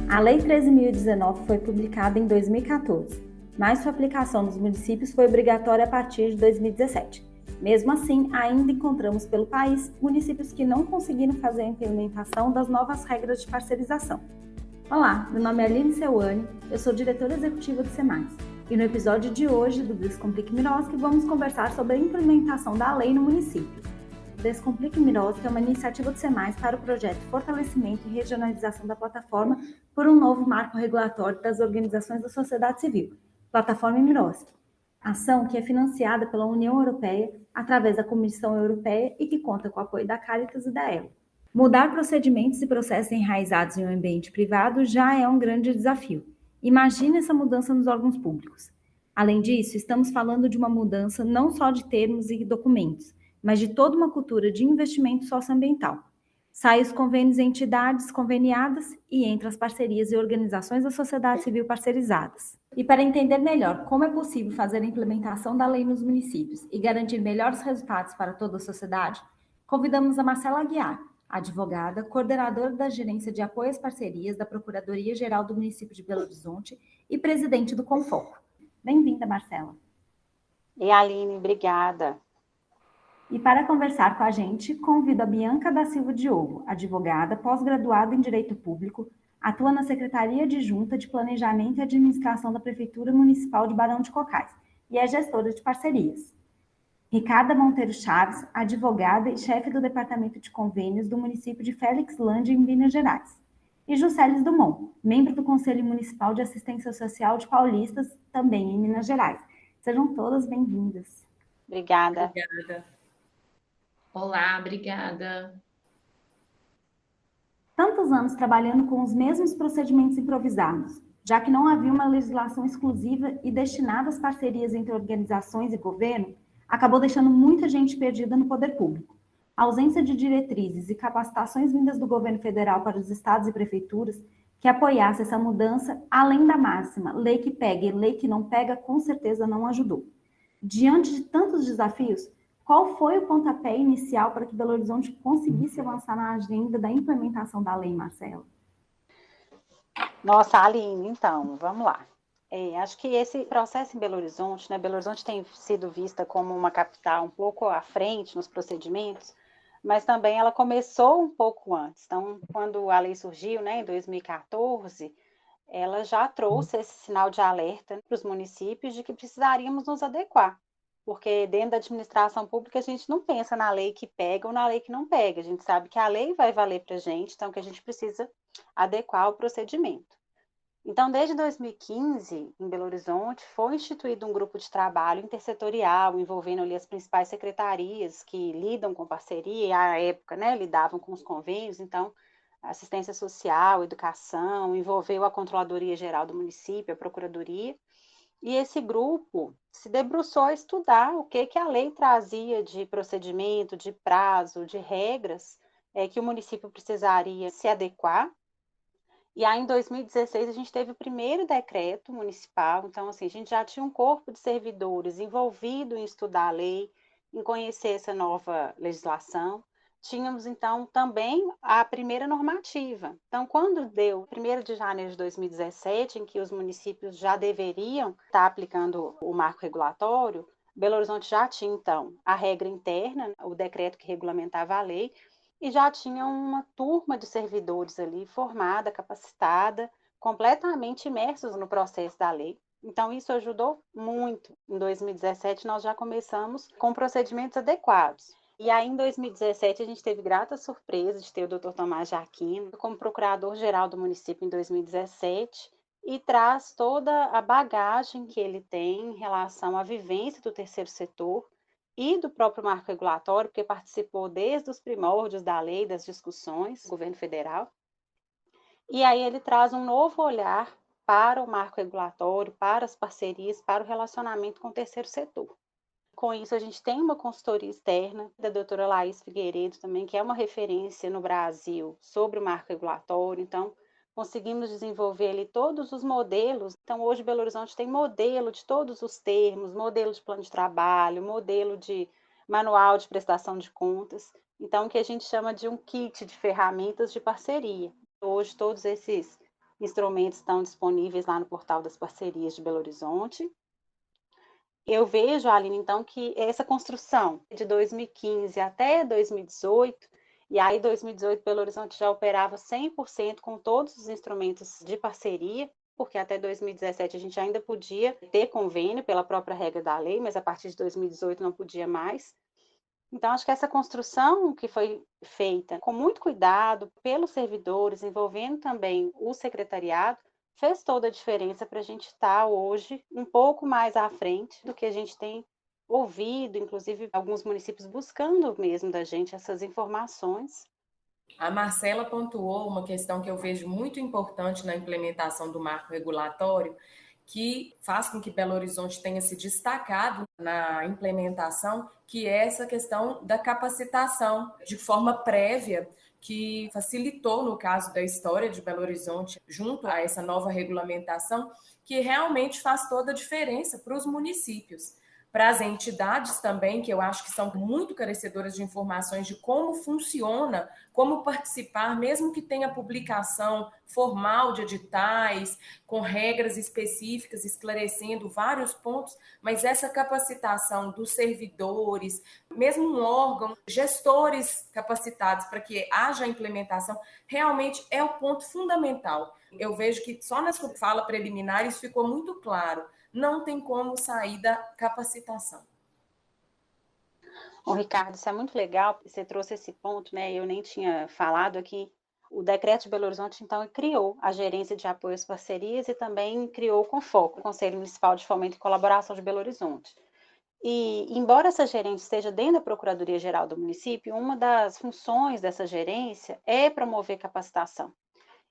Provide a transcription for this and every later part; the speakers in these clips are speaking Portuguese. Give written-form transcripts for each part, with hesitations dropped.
A Lei 13.019 foi publicada em 2014, mas sua aplicação nos municípios foi obrigatória a partir de 2017. Mesmo assim, ainda encontramos pelo país municípios que não conseguiram fazer a implementação das novas regras de parcerização. Olá, meu nome é Aline Seuane, eu sou diretora executiva do SEMAIS. E no episódio de hoje do Descomplique Miroski vamos conversar sobre a implementação da lei no município. O Descomplique Miroski é uma iniciativa do SEMAIS para o projeto Fortalecimento e Regionalização da Plataforma por um novo marco regulatório das organizações da sociedade civil, Plataforma Miroski. Ação que é financiada pela União Europeia através da Comissão Europeia e que conta com o apoio da Caritas e da ELO. Mudar procedimentos e processos enraizados em um ambiente privado já é um grande desafio. Imagine essa mudança nos órgãos públicos. Além disso, estamos falando de uma mudança não só de termos e documentos, mas de toda uma cultura de investimento socioambiental. Saem os convênios em entidades conveniadas e entre as parcerias e organizações da sociedade civil parcerizadas. E para entender melhor como é possível fazer a implementação da lei nos municípios e garantir melhores resultados para toda a sociedade, convidamos a Marcela Aguiar, advogada, coordenadora da Gerência de Apoio às Parcerias da Procuradoria-Geral do Município de Belo Horizonte e presidente do Confoco. Bem-vinda, Marcela. E Aline, obrigada. E para conversar com a gente, convido a Bianca da Silva Diogo, advogada, pós-graduada em Direito Público, atua na Secretaria Adjunta de Planejamento e Administração da Prefeitura Municipal de Barão de Cocais e é gestora de parcerias. Ricarda Monteiro Chaves, advogada e chefe do Departamento de Convênios do município de Felixlândia, em Minas Gerais. E Juscelis Dumont, membro do Conselho Municipal de Assistência Social de Paulistas, também em Minas Gerais. Sejam todas bem-vindas. Obrigada. Olá, obrigada. Tantos anos trabalhando com os mesmos procedimentos improvisados, já que não havia uma legislação exclusiva e destinada às parcerias entre organizações e governo, acabou deixando muita gente perdida no poder público. A ausência de diretrizes e capacitações vindas do governo federal para os estados e prefeituras que apoiasse essa mudança, além da máxima, lei que pega e lei que não pega, com certeza não ajudou. Diante de tantos desafios, qual foi o pontapé inicial para que Belo Horizonte conseguisse avançar na agenda da implementação da lei, Marcela? Nossa, Aline, então, vamos lá. Acho que esse processo em Belo Horizonte, né? Belo Horizonte tem sido vista como uma capital um pouco à frente nos procedimentos, mas também ela começou um pouco antes. Então, quando a lei surgiu, né, em 2014, ela já trouxe esse sinal de alerta para os municípios de que precisaríamos nos adequar, porque dentro da administração pública a gente não pensa na lei que pega ou na lei que não pega, a gente sabe que a lei vai valer para a gente, então que a gente precisa adequar o procedimento. Então, desde 2015, em Belo Horizonte, foi instituído um grupo de trabalho intersetorial, envolvendo ali as principais secretarias que lidam com parceria, e à época, né, lidavam com os convênios, então, assistência social, educação, envolveu a Controladoria Geral do município, a Procuradoria, e esse grupo se debruçou a estudar o que a lei trazia de procedimento, de prazo, de regras, que o município precisaria se adequar. E aí, em 2016, a gente teve o primeiro decreto municipal. Então, assim, a gente já tinha um corpo de servidores envolvido em estudar a lei, em conhecer essa nova legislação. Tínhamos, então, também a primeira normativa. Então, quando deu 1º de janeiro de 2017, em que os municípios já deveriam estar aplicando o marco regulatório, Belo Horizonte já tinha, então, a regra interna, o decreto que regulamentava a lei, e já tinha uma turma de servidores ali formada, capacitada, completamente imersos no processo da lei. Então, isso ajudou muito. Em 2017, nós já começamos com procedimentos adequados. E aí, em 2017, a gente teve grata surpresa de ter o Dr. Tomás de Aquino como procurador-geral do município em 2017 e traz toda a bagagem que ele tem em relação à vivência do terceiro setor e do próprio marco regulatório, porque participou desde os primórdios da lei, das discussões do governo federal. E aí ele traz um novo olhar para o marco regulatório, para as parcerias, para o relacionamento com o terceiro setor. Com isso, a gente tem uma consultoria externa da doutora Laís Figueiredo também, que é uma referência no Brasil sobre o marco regulatório. Então, conseguimos desenvolver ali todos os modelos. Então, hoje, Belo Horizonte tem modelo de todos os termos, modelo de plano de trabalho, modelo de manual de prestação de contas. Então, o que a gente chama de um kit de ferramentas de parceria. Hoje, todos esses instrumentos estão disponíveis lá no portal das parcerias de Belo Horizonte. Eu vejo, Aline, então, que essa construção de 2015 até 2018, e aí 2018 Belo Horizonte já operava 100% com todos os instrumentos de parceria, porque até 2017 a gente ainda podia ter convênio pela própria regra da lei, mas a partir de 2018 não podia mais. Então, acho que essa construção que foi feita com muito cuidado pelos servidores, envolvendo também o secretariado, fez toda a diferença para a gente estar hoje um pouco mais à frente do que a gente tem ouvido, inclusive alguns municípios buscando mesmo da gente essas informações. A Marcela pontuou uma questão que eu vejo muito importante na implementação do marco regulatório, que faz com que Belo Horizonte tenha se destacado na implementação, que é essa questão da capacitação de forma prévia, que facilitou, no caso da história de Belo Horizonte, junto a essa nova regulamentação, que realmente faz toda a diferença para os municípios. Para as entidades também, que eu acho que são muito carecedoras de informações de como funciona, como participar, mesmo que tenha publicação formal de editais, com regras específicas, esclarecendo vários pontos, mas essa capacitação dos servidores, mesmo um órgão, gestores capacitados para que haja implementação, realmente é o ponto fundamental. Eu vejo que só na sua fala preliminar isso ficou muito claro. Não tem como sair da capacitação. Ô, Ricardo, isso é muito legal, você trouxe esse ponto, né? Eu nem tinha falado aqui. O decreto de Belo Horizonte, então, criou a Gerência de Apoio às Parcerias e também criou com foco o Conselho Municipal de Fomento e Colaboração de Belo Horizonte. E, embora essa gerência esteja dentro da Procuradoria-Geral do município, uma das funções dessa gerência é promover capacitação.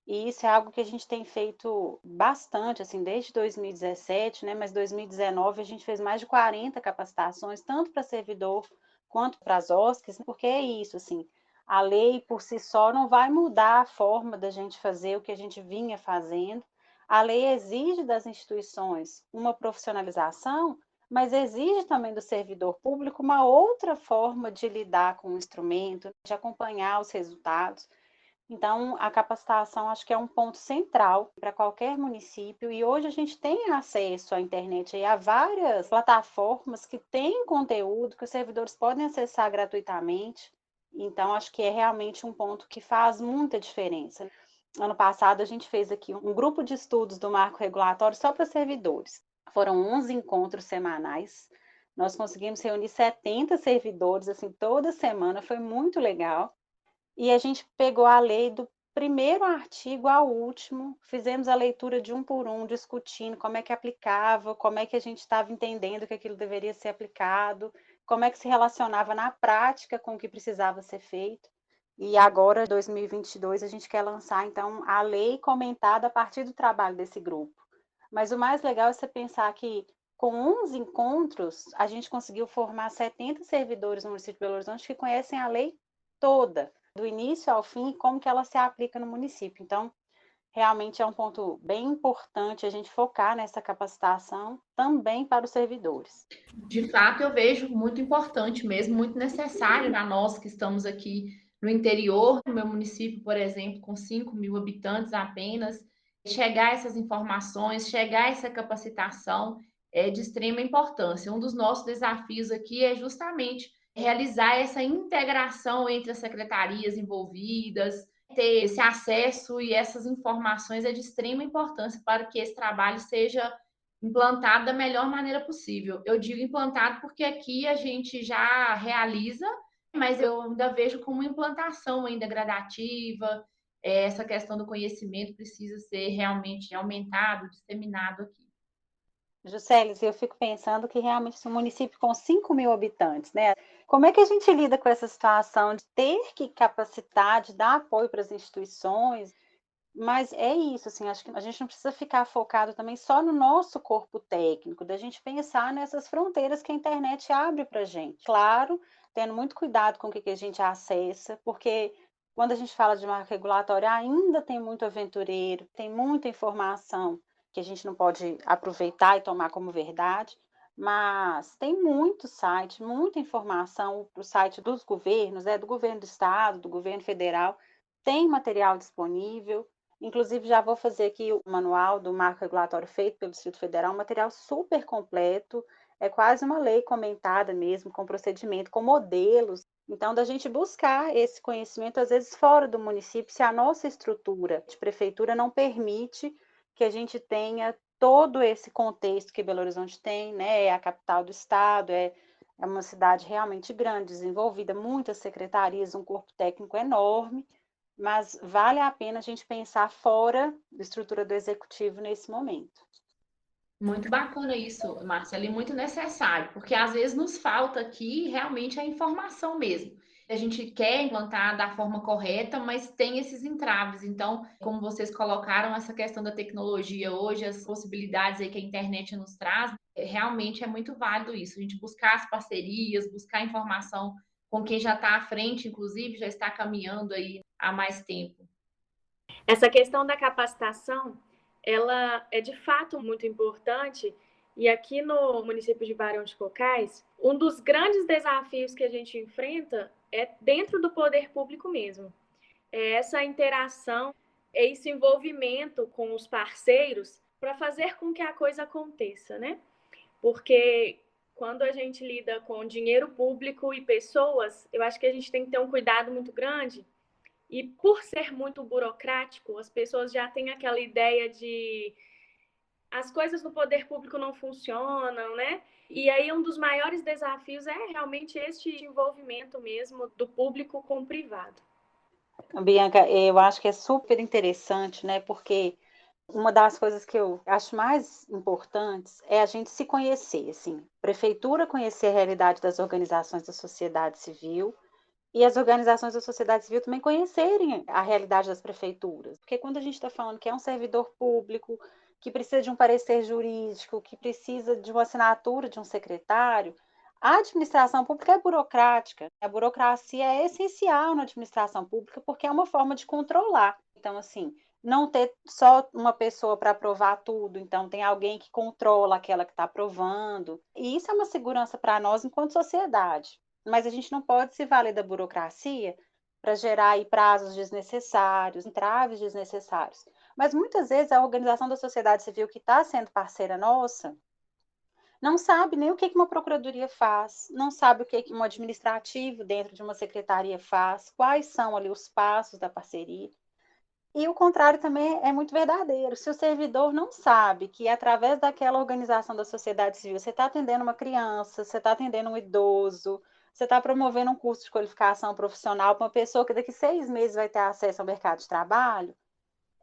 E isso é algo que a gente tem feito bastante, assim, desde 2017, né? Mas 2019 a gente fez mais de 40 capacitações, tanto para servidor quanto para as OSCs, porque é isso, assim, a lei por si só não vai mudar a forma da gente fazer o que a gente vinha fazendo. A lei exige das instituições uma profissionalização, mas exige também do servidor público uma outra forma de lidar com o instrumento, de acompanhar os resultados. Então, a capacitação acho que é um ponto central para qualquer município, e hoje a gente tem acesso à internet e a várias plataformas que têm conteúdo que os servidores podem acessar gratuitamente. Então, acho que é realmente um ponto que faz muita diferença. Ano passado, a gente fez aqui um grupo de estudos do marco regulatório só para servidores. Foram 11 encontros semanais. Nós conseguimos reunir 70 servidores, assim, toda semana, foi muito legal. E a gente pegou a lei do primeiro artigo ao último, fizemos a leitura de um por um, discutindo como é que aplicava, como é que a gente estava entendendo que aquilo deveria ser aplicado, como é que se relacionava na prática com o que precisava ser feito. E agora, 2022, a gente quer lançar, então, a lei comentada a partir do trabalho desse grupo. Mas o mais legal é você pensar que, com 11 encontros, a gente conseguiu formar 70 servidores no município de Belo Horizonte que conhecem a lei toda, do início ao fim, como que ela se aplica no município. Então, realmente é um ponto bem importante a gente focar nessa capacitação também para os servidores. De fato, eu vejo muito importante mesmo, muito necessário para nós que estamos aqui no interior, no meu município, por exemplo, com 5.000 habitantes apenas, chegar essas informações, chegar essa capacitação é de extrema importância. Um dos nossos desafios aqui é justamente realizar essa integração entre as secretarias envolvidas, ter esse acesso e essas informações é de extrema importância para que esse trabalho seja implantado da melhor maneira possível. Eu digo implantado porque aqui a gente já realiza, mas eu ainda vejo como implantação ainda gradativa. Essa questão do conhecimento precisa ser realmente aumentado, disseminado aqui. Juscelis, eu fico pensando que realmente um município com 5.000 habitantes, né? Como é que a gente lida com essa situação de ter que capacitar, de dar apoio para as instituições? Mas é isso, assim, acho que a gente não precisa ficar focado também só no nosso corpo técnico, da gente pensar nessas fronteiras que a internet abre para a gente. Claro, tendo muito cuidado com o que a gente acessa, porque quando a gente fala de marco regulatório, ainda tem muito aventureiro, tem muita informação que a gente não pode aproveitar e tomar como verdade, mas tem muito site, muita informação para o site dos governos, do governo do estado, do governo federal, tem material disponível. Inclusive, já vou fazer aqui o manual do marco regulatório feito pelo Distrito Federal, um material super completo, é quase uma lei comentada mesmo, com procedimento, com modelos. Então, da gente buscar esse conhecimento, às vezes, fora do município, se a nossa estrutura de prefeitura não permite que a gente tenha todo esse contexto que Belo Horizonte tem, né? É a capital do estado, é uma cidade realmente grande, desenvolvida, muitas secretarias, um corpo técnico enorme, mas vale a pena a gente pensar fora da estrutura do executivo nesse momento. Muito bacana isso, Marcelo, e muito necessário, porque às vezes nos falta aqui realmente a informação mesmo. A gente quer implantar da forma correta, mas tem esses entraves. Então, como vocês colocaram, essa questão da tecnologia hoje, as possibilidades aí que a internet nos traz, realmente é muito válido isso. A gente buscar as parcerias, buscar informação com quem já está à frente, inclusive, já está caminhando aí há mais tempo. Essa questão da capacitação, ela é de fato muito importante, e aqui no município de Barão de Cocais, um dos grandes desafios que a gente enfrenta é dentro do poder público mesmo. É essa interação, esse envolvimento com os parceiros para fazer com que a coisa aconteça, né? Porque quando a gente lida com dinheiro público e pessoas, eu acho que a gente tem que ter um cuidado muito grande. E por ser muito burocrático, as pessoas já têm aquela ideia de as coisas no poder público não funcionam, né? E aí um dos maiores desafios é realmente este envolvimento mesmo do público com o privado. Bianca, eu acho que é super interessante, né? Porque uma das coisas que eu acho mais importantes é a gente se conhecer, assim, prefeitura conhecer a realidade das organizações da sociedade civil e as organizações da sociedade civil também conhecerem a realidade das prefeituras. Porque quando a gente está falando que é um servidor público, que precisa de um parecer jurídico, que precisa de uma assinatura de um secretário, a administração pública é burocrática. A burocracia é essencial na administração pública porque é uma forma de controlar. Então, assim, não ter só uma pessoa para aprovar tudo, então tem alguém que controla aquela que está aprovando. E isso é uma segurança para nós enquanto sociedade. Mas a gente não pode se valer da burocracia para gerar aí prazos desnecessários, entraves desnecessários. Mas muitas vezes a organização da sociedade civil que está sendo parceira nossa não sabe nem o que uma procuradoria faz, não sabe o que um administrativo dentro de uma secretaria faz, quais são ali os passos da parceria. E o contrário também é muito verdadeiro. Se o servidor não sabe que através daquela organização da sociedade civil você está atendendo uma criança, você está atendendo um idoso, você está promovendo um curso de qualificação profissional para uma pessoa que daqui 6 meses vai ter acesso ao mercado de trabalho,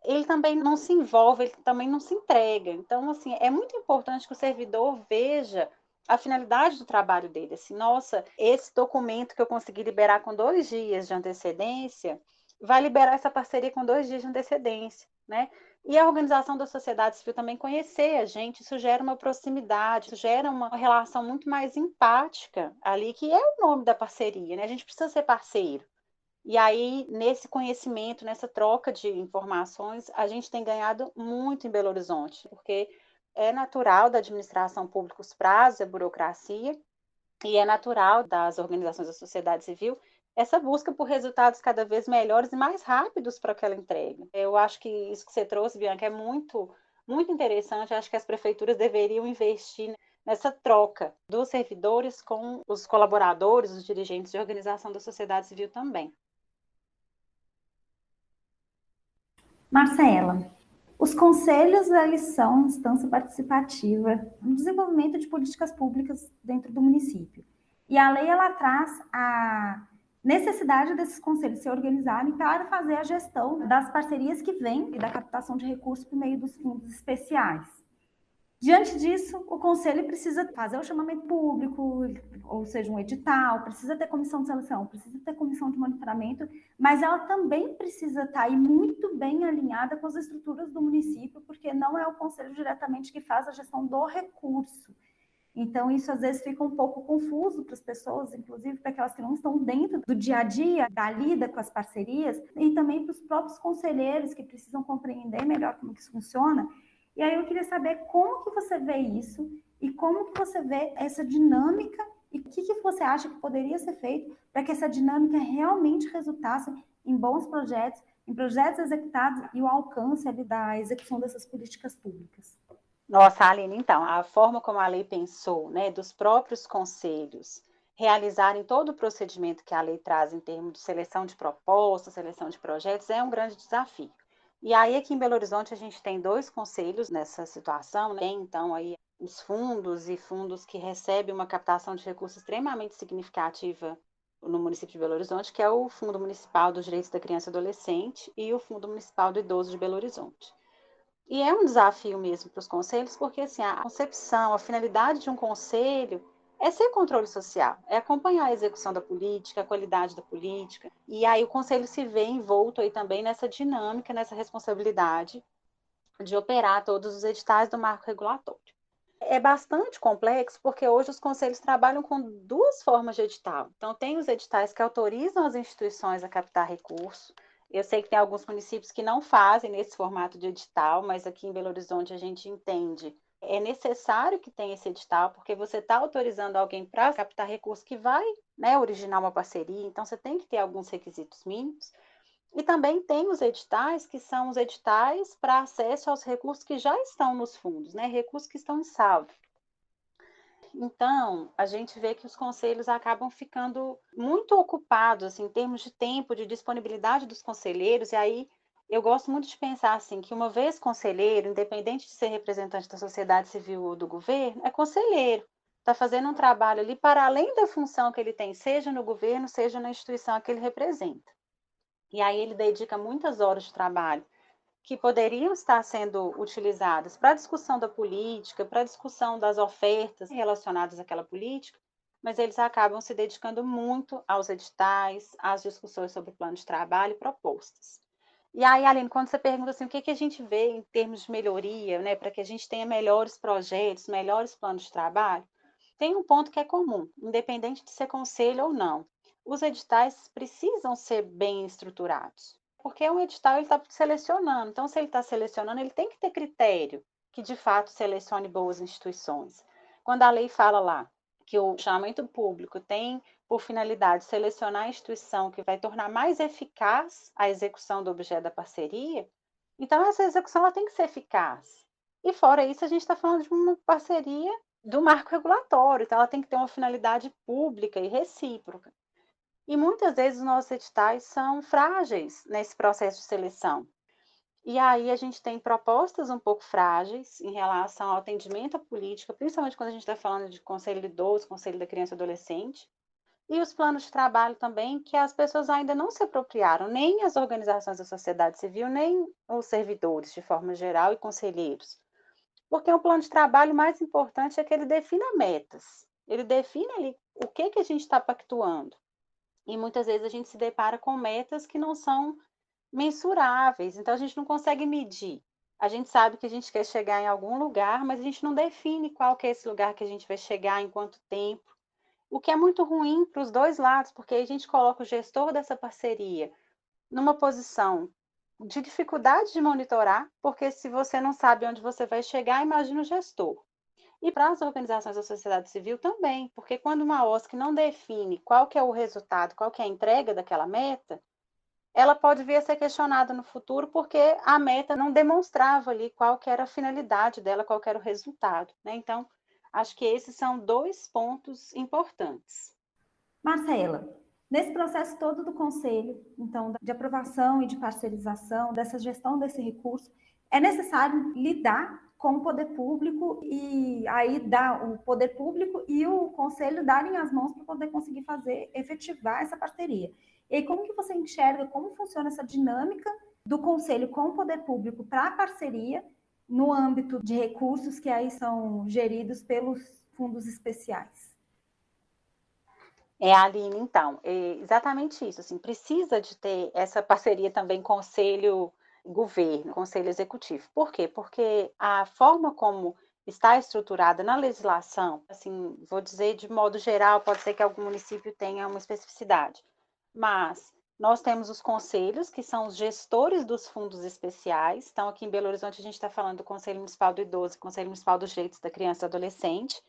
ele também não se envolve, ele também não se entrega. Então, assim, é muito importante que o servidor veja a finalidade do trabalho dele. Assim, nossa, esse documento que eu consegui liberar com 2 dias de antecedência, vai liberar essa parceria com 2 dias de antecedência, né? E a organização da sociedade civil também conhecer a gente, isso gera uma proximidade, isso gera uma relação muito mais empática ali, que é o nome da parceria, né? A gente precisa ser parceiro. E aí, nesse conhecimento, nessa troca de informações, a gente tem ganhado muito em Belo Horizonte, porque é natural da administração pública os prazos, a burocracia, e é natural das organizações da sociedade civil essa busca por resultados cada vez melhores e mais rápidos para aquela entrega. Eu acho que isso que você trouxe, Bianca, é muito, muito interessante. Eu acho que as prefeituras deveriam investir nessa troca dos servidores com os colaboradores, os dirigentes de organização da sociedade civil também. Marcela, os conselhos, eles são instância participativa no desenvolvimento de políticas públicas dentro do município. E a lei, ela traz a necessidade desses conselhos se organizarem para fazer a gestão das parcerias que vêm e da captação de recursos por meio dos fundos especiais. Diante disso, o conselho precisa fazer o chamamento público, ou seja, um edital, precisa ter comissão de seleção, precisa ter comissão de monitoramento, mas ela também precisa estar aí muito bem alinhada com as estruturas do município, porque não é o conselho diretamente que faz a gestão do recurso. Então, isso às vezes fica um pouco confuso para as pessoas, inclusive para aquelas que não estão dentro do dia a dia, da lida com as parcerias, e também para os próprios conselheiros que precisam compreender melhor como que isso funciona. E aí eu queria saber como que você vê isso e como que você vê essa dinâmica e o que você acha que poderia ser feito para que essa dinâmica realmente resultasse em bons projetos em projetos executados e o alcance ali da execução dessas políticas públicas? Nossa, Aline, então, a forma como a lei pensou, né, dos próprios conselhos realizarem todo o procedimento que a lei traz em termos de seleção de propostas, seleção de projetos, é um grande desafio. E aí, aqui em Belo Horizonte, a gente tem 2 conselhos nessa situação, né? Então, aí, os fundos e fundos que recebem uma captação de recursos extremamente significativa no município de Belo Horizonte, que é o Fundo Municipal dos Direitos da Criança e Adolescente e o Fundo Municipal do Idoso de Belo Horizonte. E é um desafio mesmo para os conselhos, porque assim, a concepção, a finalidade de um conselho é ser controle social, é acompanhar a execução da política, a qualidade da política. E aí o conselho se vê envolto aí também nessa dinâmica, nessa responsabilidade de operar todos os editais do marco regulatório. É bastante complexo, porque hoje os conselhos trabalham com 2 formas de edital. Então, tem os editais que autorizam as instituições a captar recursos. Eu sei que tem alguns municípios que não fazem nesse formato de edital, mas aqui em Belo Horizonte a gente entende. É necessário que tenha esse edital, porque você está autorizando alguém para captar recursos que vai, né, originar uma parceria, então você tem que ter alguns requisitos mínimos. E também tem os editais, que são os editais para acesso aos recursos que já estão nos fundos, né? Recursos que estão em saldo. Então, a gente vê que os conselhos acabam ficando muito ocupados, assim, em termos de tempo, de disponibilidade dos conselheiros, e aí eu gosto muito de pensar assim, que uma vez conselheiro, independente de ser representante da sociedade civil ou do governo, é conselheiro. Está fazendo um trabalho ali para além da função que ele tem, seja no governo, seja na instituição a que ele representa. E aí ele dedica muitas horas de trabalho que poderiam estar sendo utilizadas para a discussão da política, para a discussão das ofertas relacionadas àquela política, mas eles acabam se dedicando muito aos editais, às discussões sobre o plano de trabalho e propostas. E aí, Aline, quando você pergunta assim, o que a gente vê em termos de melhoria, né, para que a gente tenha melhores projetos, melhores planos de trabalho, tem um ponto que é comum, independente de ser conselho ou não. Os editais precisam ser bem estruturados, porque um edital ele está selecionando. Então, se ele está selecionando, ele tem que ter critério que de fato selecione boas instituições. Quando a lei fala lá que o chamamento público tem por finalidade selecionar a instituição que vai tornar mais eficaz a execução do objeto da parceria, então essa execução ela tem que ser eficaz. E fora isso, a gente está falando de uma parceria do marco regulatório, então ela tem que ter uma finalidade pública e recíproca. E muitas vezes os nossos editais são frágeis nesse processo de seleção. E aí a gente tem propostas um pouco frágeis em relação ao atendimento à política, principalmente quando a gente está falando de conselho de idoso, conselho da criança e adolescente, e os planos de trabalho também, que as pessoas ainda não se apropriaram, nem as organizações da sociedade civil, nem os servidores de forma geral e conselheiros. Porque o plano de trabalho mais importante é que ele defina metas, ele define ali o que a gente está pactuando. E muitas vezes a gente se depara com metas que não são mensuráveis, então a gente não consegue medir. A gente sabe que a gente quer chegar em algum lugar, mas a gente não define qual que é esse lugar que a gente vai chegar, em quanto tempo. O que é muito ruim para os 2 lados, porque aí a gente coloca o gestor dessa parceria numa posição de dificuldade de monitorar, porque se você não sabe onde você vai chegar, imagina o gestor. E para as organizações da sociedade civil também, porque quando uma OSC não define qual que é o resultado, qual que é a entrega daquela meta, ela pode vir a ser questionada no futuro porque a meta não demonstrava ali qual que era a finalidade dela, qual que era o resultado, né? Então, acho que esses são 2 pontos importantes. Marcela, nesse processo todo do Conselho, então, de aprovação e de parcerização, dessa gestão desse recurso, é necessário lidar com o poder público e aí dar o poder público e o Conselho darem as mãos para poder conseguir fazer, efetivar essa parceria. E aí, como que você enxerga, como funciona essa dinâmica do Conselho com o poder público para a parceria no âmbito de recursos que aí são geridos pelos fundos especiais? Aline, então, é exatamente isso, assim, precisa de ter essa parceria também conselho-governo, conselho executivo. Por quê? Porque a forma como está estruturada na legislação, assim, vou dizer de modo geral, pode ser que algum município tenha uma especificidade, mas nós temos os conselhos, que são os gestores dos fundos especiais. Então, aqui em Belo Horizonte, a gente está falando do Conselho Municipal do Idoso, Conselho Municipal dos Direitos da Criança e do Adolescente.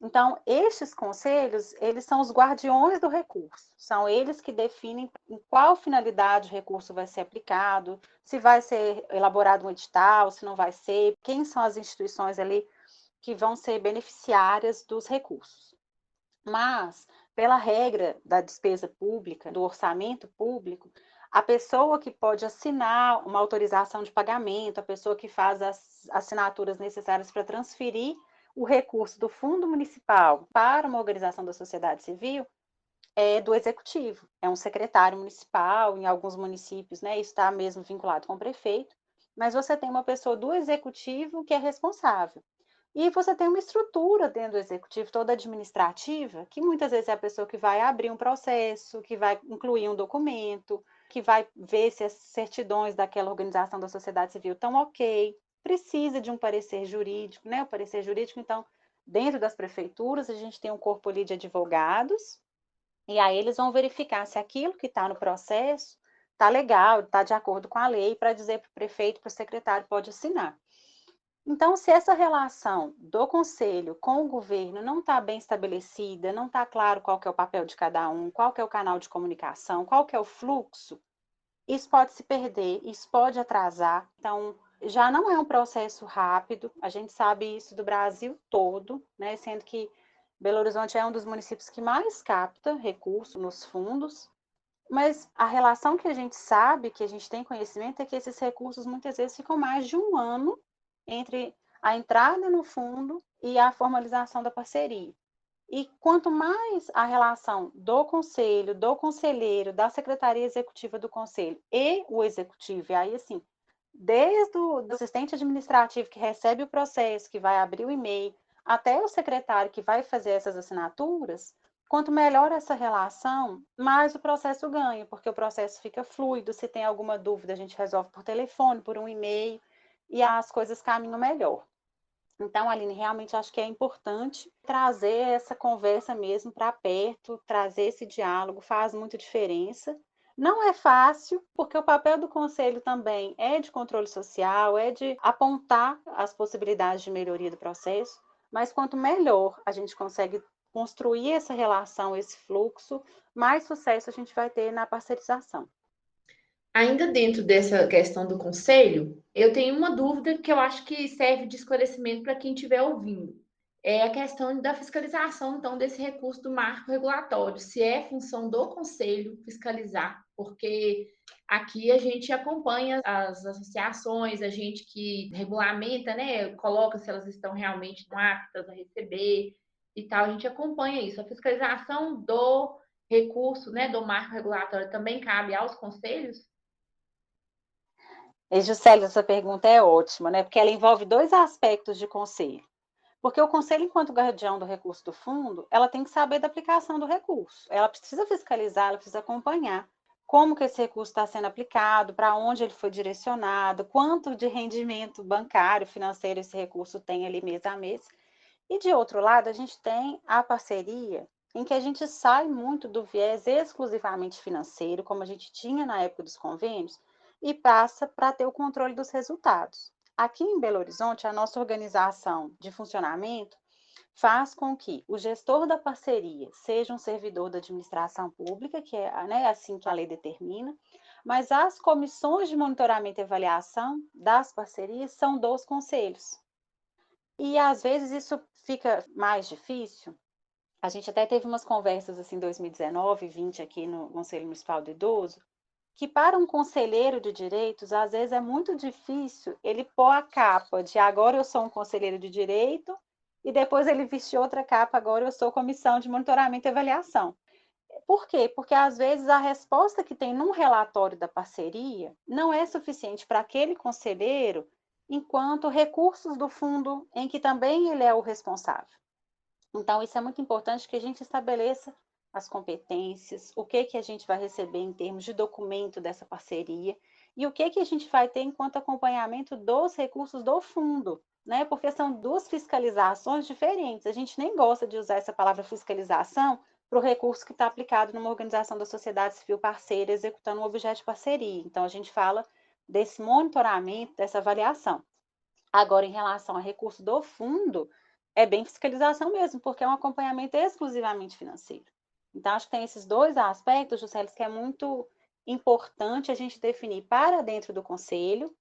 Então, estes conselhos, eles são os guardiões do recurso, são eles que definem em qual finalidade o recurso vai ser aplicado, se vai ser elaborado um edital, se não vai ser, quem são as instituições ali que vão ser beneficiárias dos recursos. Mas, pela regra da despesa pública, do orçamento público, a pessoa que pode assinar uma autorização de pagamento, a pessoa que faz as assinaturas necessárias para transferir o recurso do fundo municipal para uma organização da sociedade civil é do executivo, é um secretário municipal, em alguns municípios, né, está mesmo vinculado com o prefeito, mas você tem uma pessoa do executivo que é responsável. E você tem uma estrutura dentro do executivo, toda administrativa, que muitas vezes é a pessoa que vai abrir um processo, que vai incluir um documento, que vai ver se as certidões daquela organização da sociedade civil estão ok, precisa de um parecer jurídico, né? O parecer jurídico, então, dentro das prefeituras, a gente tem um corpo ali de advogados, e aí eles vão verificar se aquilo que está no processo está legal, está de acordo com a lei, para dizer para o prefeito, para o secretário, pode assinar. Então, se essa relação do conselho com o governo não está bem estabelecida, não está claro qual que é o papel de cada um, qual que é o canal de comunicação, qual que é o fluxo, isso pode se perder, isso pode atrasar. Então, já não é um processo rápido, a gente sabe isso do Brasil todo, né? Sendo que Belo Horizonte é um dos municípios que mais capta recurso nos fundos, mas a relação que a gente sabe, que a gente tem conhecimento, é que esses recursos muitas vezes ficam mais de um ano entre a entrada no fundo e a formalização da parceria. E quanto mais a relação do conselho, do conselheiro, da secretaria executiva do conselho e o executivo, e aí assim, desde o assistente administrativo que recebe o processo, que vai abrir o e-mail, até o secretário que vai fazer essas assinaturas, quanto melhor essa relação, mais o processo ganha, porque o processo fica fluido, se tem alguma dúvida a gente resolve por telefone, por um e-mail, e as coisas caminham melhor. Então, Aline, realmente acho que é importante trazer essa conversa mesmo para perto, trazer esse diálogo, faz muita diferença. Não é fácil, porque o papel do conselho também é de controle social, é de apontar as possibilidades de melhoria do processo, mas quanto melhor a gente consegue construir essa relação, esse fluxo, mais sucesso a gente vai ter na parcerização. Ainda dentro dessa questão do conselho, eu tenho uma dúvida que eu acho que serve de esclarecimento para quem estiver ouvindo. É a questão da fiscalização, então, desse recurso do marco regulatório. Se é função do conselho fiscalizar, porque aqui a gente acompanha as associações, a gente que regulamenta, né, coloca se elas estão realmente aptas a receber e tal, a gente acompanha isso. A fiscalização do recurso, né, do marco regulatório também cabe aos conselhos? E, Juscelia, essa pergunta é ótima, né? Porque ela envolve dois aspectos de conselho. Porque o conselho, enquanto guardião do recurso do fundo, ela tem que saber da aplicação do recurso. Ela precisa fiscalizar, ela precisa acompanhar como que esse recurso está sendo aplicado, para onde ele foi direcionado, quanto de rendimento bancário, financeiro esse recurso tem ali mês a mês. E de outro lado, a gente tem a parceria, em que a gente sai muito do viés exclusivamente financeiro, como a gente tinha na época dos convênios, e passa para ter o controle dos resultados. Aqui em Belo Horizonte, a nossa organização de funcionamento faz com que o gestor da parceria seja um servidor da administração pública, que é, né, assim que a lei determina, mas as comissões de monitoramento e avaliação das parcerias são dos conselhos. E às vezes isso fica mais difícil. A gente até teve umas conversas assim em 2019 e 20 aqui no Conselho Municipal do Idoso, que para um conselheiro de direitos, às vezes é muito difícil ele pôr a capa de agora eu sou um conselheiro de direito e depois ele vestir outra capa, agora eu sou comissão de monitoramento e avaliação. Por quê? Porque às vezes a resposta que tem num relatório da parceria não é suficiente para aquele conselheiro, enquanto recursos do fundo em que também ele é o responsável. Então, isso é muito importante que a gente estabeleça as competências, o que a gente vai receber em termos de documento dessa parceria e o que a gente vai ter enquanto acompanhamento dos recursos do fundo, né? Porque são duas fiscalizações diferentes. A gente nem gosta de usar essa palavra fiscalização para o recurso que está aplicado numa organização da sociedade civil parceira executando um objeto de parceria. Então, a gente fala desse monitoramento, dessa avaliação. Agora, em relação ao recurso do fundo, é bem fiscalização mesmo, porque é um acompanhamento exclusivamente financeiro. Então, acho que tem esses dois aspectos, Juscelis, que é muito importante a gente definir para dentro do conselho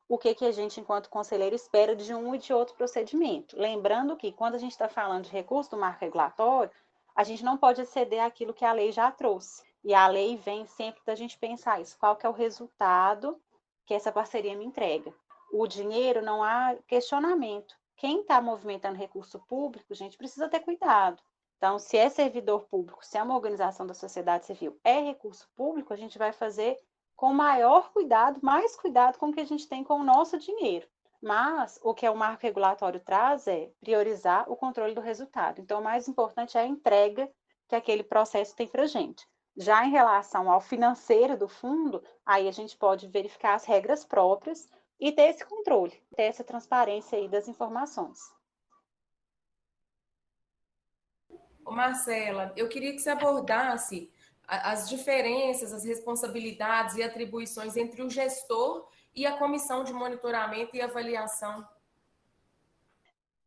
o que a gente, enquanto conselheiro, espera de um e de outro procedimento. Lembrando que, quando a gente está falando de recurso do marco regulatório, a gente não pode exceder aquilo que a lei já trouxe. E a lei vem sempre da gente pensar isso, qual que é o resultado que essa parceria me entrega. O dinheiro, não há questionamento. Quem está movimentando recurso público, gente, precisa ter cuidado. Então, se é servidor público, se é uma organização da sociedade civil, é recurso público, a gente vai fazer com maior cuidado, mais cuidado com o que a gente tem com o nosso dinheiro. Mas o que o marco regulatório traz é priorizar o controle do resultado. Então, o mais importante é a entrega que aquele processo tem para a gente. Já em relação ao financeiro do fundo, aí a gente pode verificar as regras próprias e ter esse controle, ter essa transparência aí das informações. Ô Marcela, eu queria que você abordasse as diferenças, as responsabilidades e atribuições entre o gestor e a comissão de monitoramento e avaliação.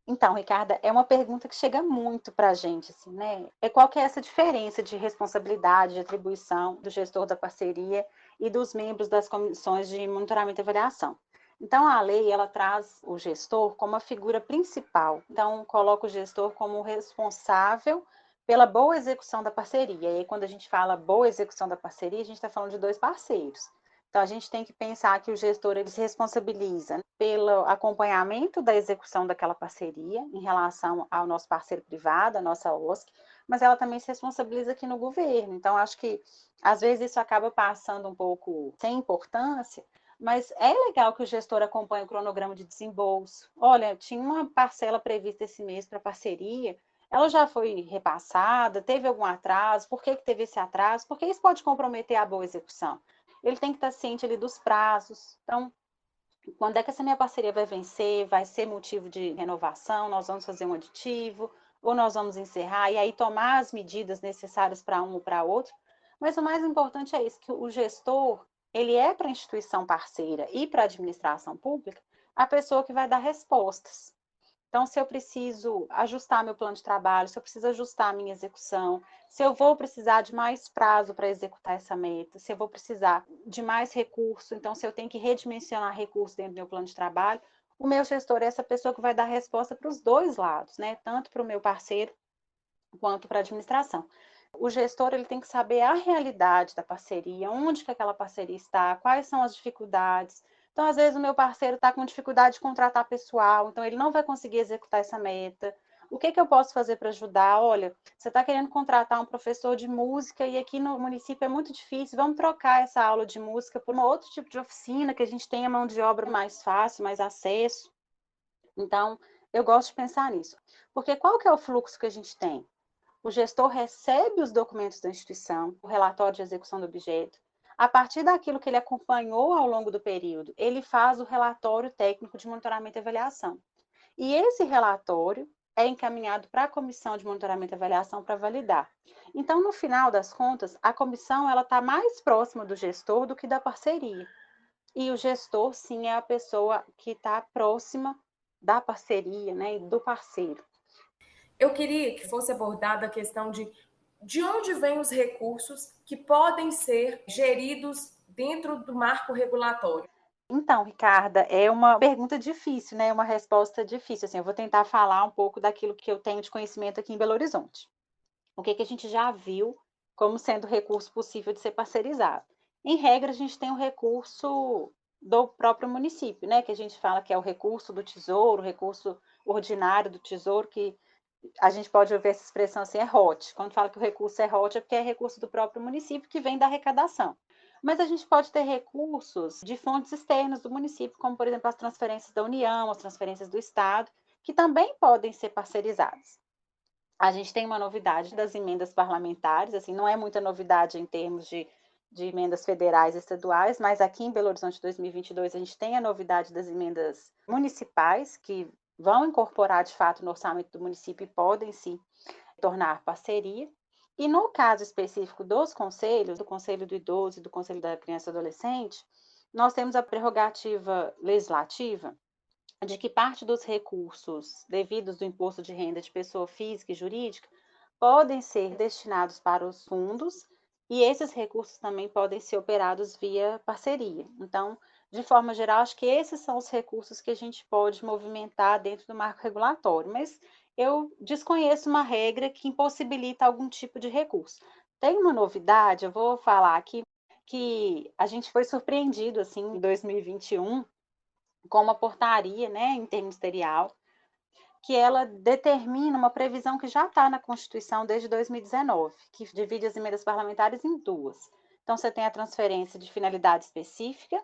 Então, Ricarda, é uma pergunta que chega muito para a gente, assim, né? Qual que é essa diferença de responsabilidade, de atribuição do gestor da parceria e dos membros das comissões de monitoramento e avaliação? Então, a lei, ela traz o gestor como a figura principal. Então, coloca o gestor como responsável pela boa execução da parceria. E aí, quando a gente fala boa execução da parceria, a gente está falando de dois parceiros. Então, a gente tem que pensar que o gestor ele se responsabiliza pelo acompanhamento da execução daquela parceria em relação ao nosso parceiro privado, a nossa OSC, mas ela também se responsabiliza aqui no governo. Então, acho que, às vezes, isso acaba passando um pouco sem importância, mas é legal que o gestor acompanhe o cronograma de desembolso. Olha, tinha uma parcela prevista esse mês para parceria, ela já foi repassada, teve algum atraso, por que teve esse atraso? Porque isso pode comprometer a boa execução. Ele tem que estar ciente ali dos prazos. Então, quando é que essa minha parceria vai vencer? Vai ser motivo de renovação? Nós vamos fazer um aditivo? Ou nós vamos encerrar? E aí tomar as medidas necessárias para um ou para outro? Mas o mais importante é isso, que o gestor, ele é para a instituição parceira e para a administração pública a pessoa que vai dar respostas. Então, se eu preciso ajustar meu plano de trabalho, se eu preciso ajustar a minha execução, se eu vou precisar de mais prazo para executar essa meta, se eu vou precisar de mais recurso, então, se eu tenho que redimensionar recursos dentro do meu plano de trabalho, o meu gestor é essa pessoa que vai dar resposta para os dois lados, né? Tanto para o meu parceiro quanto para a administração. O gestor ele tem que saber a realidade da parceria, onde que aquela parceria está, quais são as dificuldades. Então, às vezes, o meu parceiro está com dificuldade de contratar pessoal, então ele não vai conseguir executar essa meta. O que eu posso fazer para ajudar? Olha, você está querendo contratar um professor de música e aqui no município é muito difícil, vamos trocar essa aula de música por um outro tipo de oficina, que a gente tenha mão de obra mais fácil, mais acesso. Então, eu gosto de pensar nisso. Porque qual que é o fluxo que a gente tem? O gestor recebe os documentos da instituição, o relatório de execução do objeto. A partir daquilo que ele acompanhou ao longo do período, ele faz o relatório técnico de monitoramento e avaliação. E esse relatório é encaminhado para a comissão de monitoramento e avaliação para validar. Então, no final das contas, a comissão ela está mais próxima do gestor do que da parceria. E o gestor, sim, é a pessoa que está próxima da parceria, né, e do parceiro. Eu queria que fosse abordada a questão de onde vêm os recursos que podem ser geridos dentro do marco regulatório. Então, Ricarda, é uma pergunta difícil, né? Uma resposta difícil. Assim, eu vou tentar falar um pouco daquilo que eu tenho de conhecimento aqui em Belo Horizonte. O que a gente já viu como sendo recurso possível de ser parcerizado? Em regra, a gente tem o recurso do próprio município, né? Que a gente fala que é o recurso do tesouro, o recurso ordinário do tesouro, que a gente pode ouvir essa expressão assim, é ROT. Quando fala que o recurso é ROT, é porque é recurso do próprio município que vem da arrecadação. Mas a gente pode ter recursos de fontes externas do município, como, por exemplo, as transferências da União, as transferências do Estado, que também podem ser parcerizadas. A gente tem uma novidade das emendas parlamentares, assim, não é muita novidade em termos de emendas federais e estaduais, mas aqui em Belo Horizonte 2022 a gente tem a novidade das emendas municipais, que vão incorporar de fato no orçamento do município e podem se tornar parceria. E no caso específico dos conselhos, do Conselho do Idoso e do Conselho da Criança e Adolescente, nós temos a prerrogativa legislativa de que parte dos recursos devidos do imposto de renda de pessoa física e jurídica podem ser destinados para os fundos e esses recursos também podem ser operados via parceria. Então, de forma geral, acho que esses são os recursos que a gente pode movimentar dentro do marco regulatório, mas eu desconheço uma regra que impossibilita algum tipo de recurso. Tem uma novidade, eu vou falar aqui, que a gente foi surpreendido assim em 2021 com uma portaria, né, interministerial, que ela determina uma previsão que já está na Constituição desde 2019, que divide as emendas parlamentares em duas. Então, você tem a transferência de finalidade específica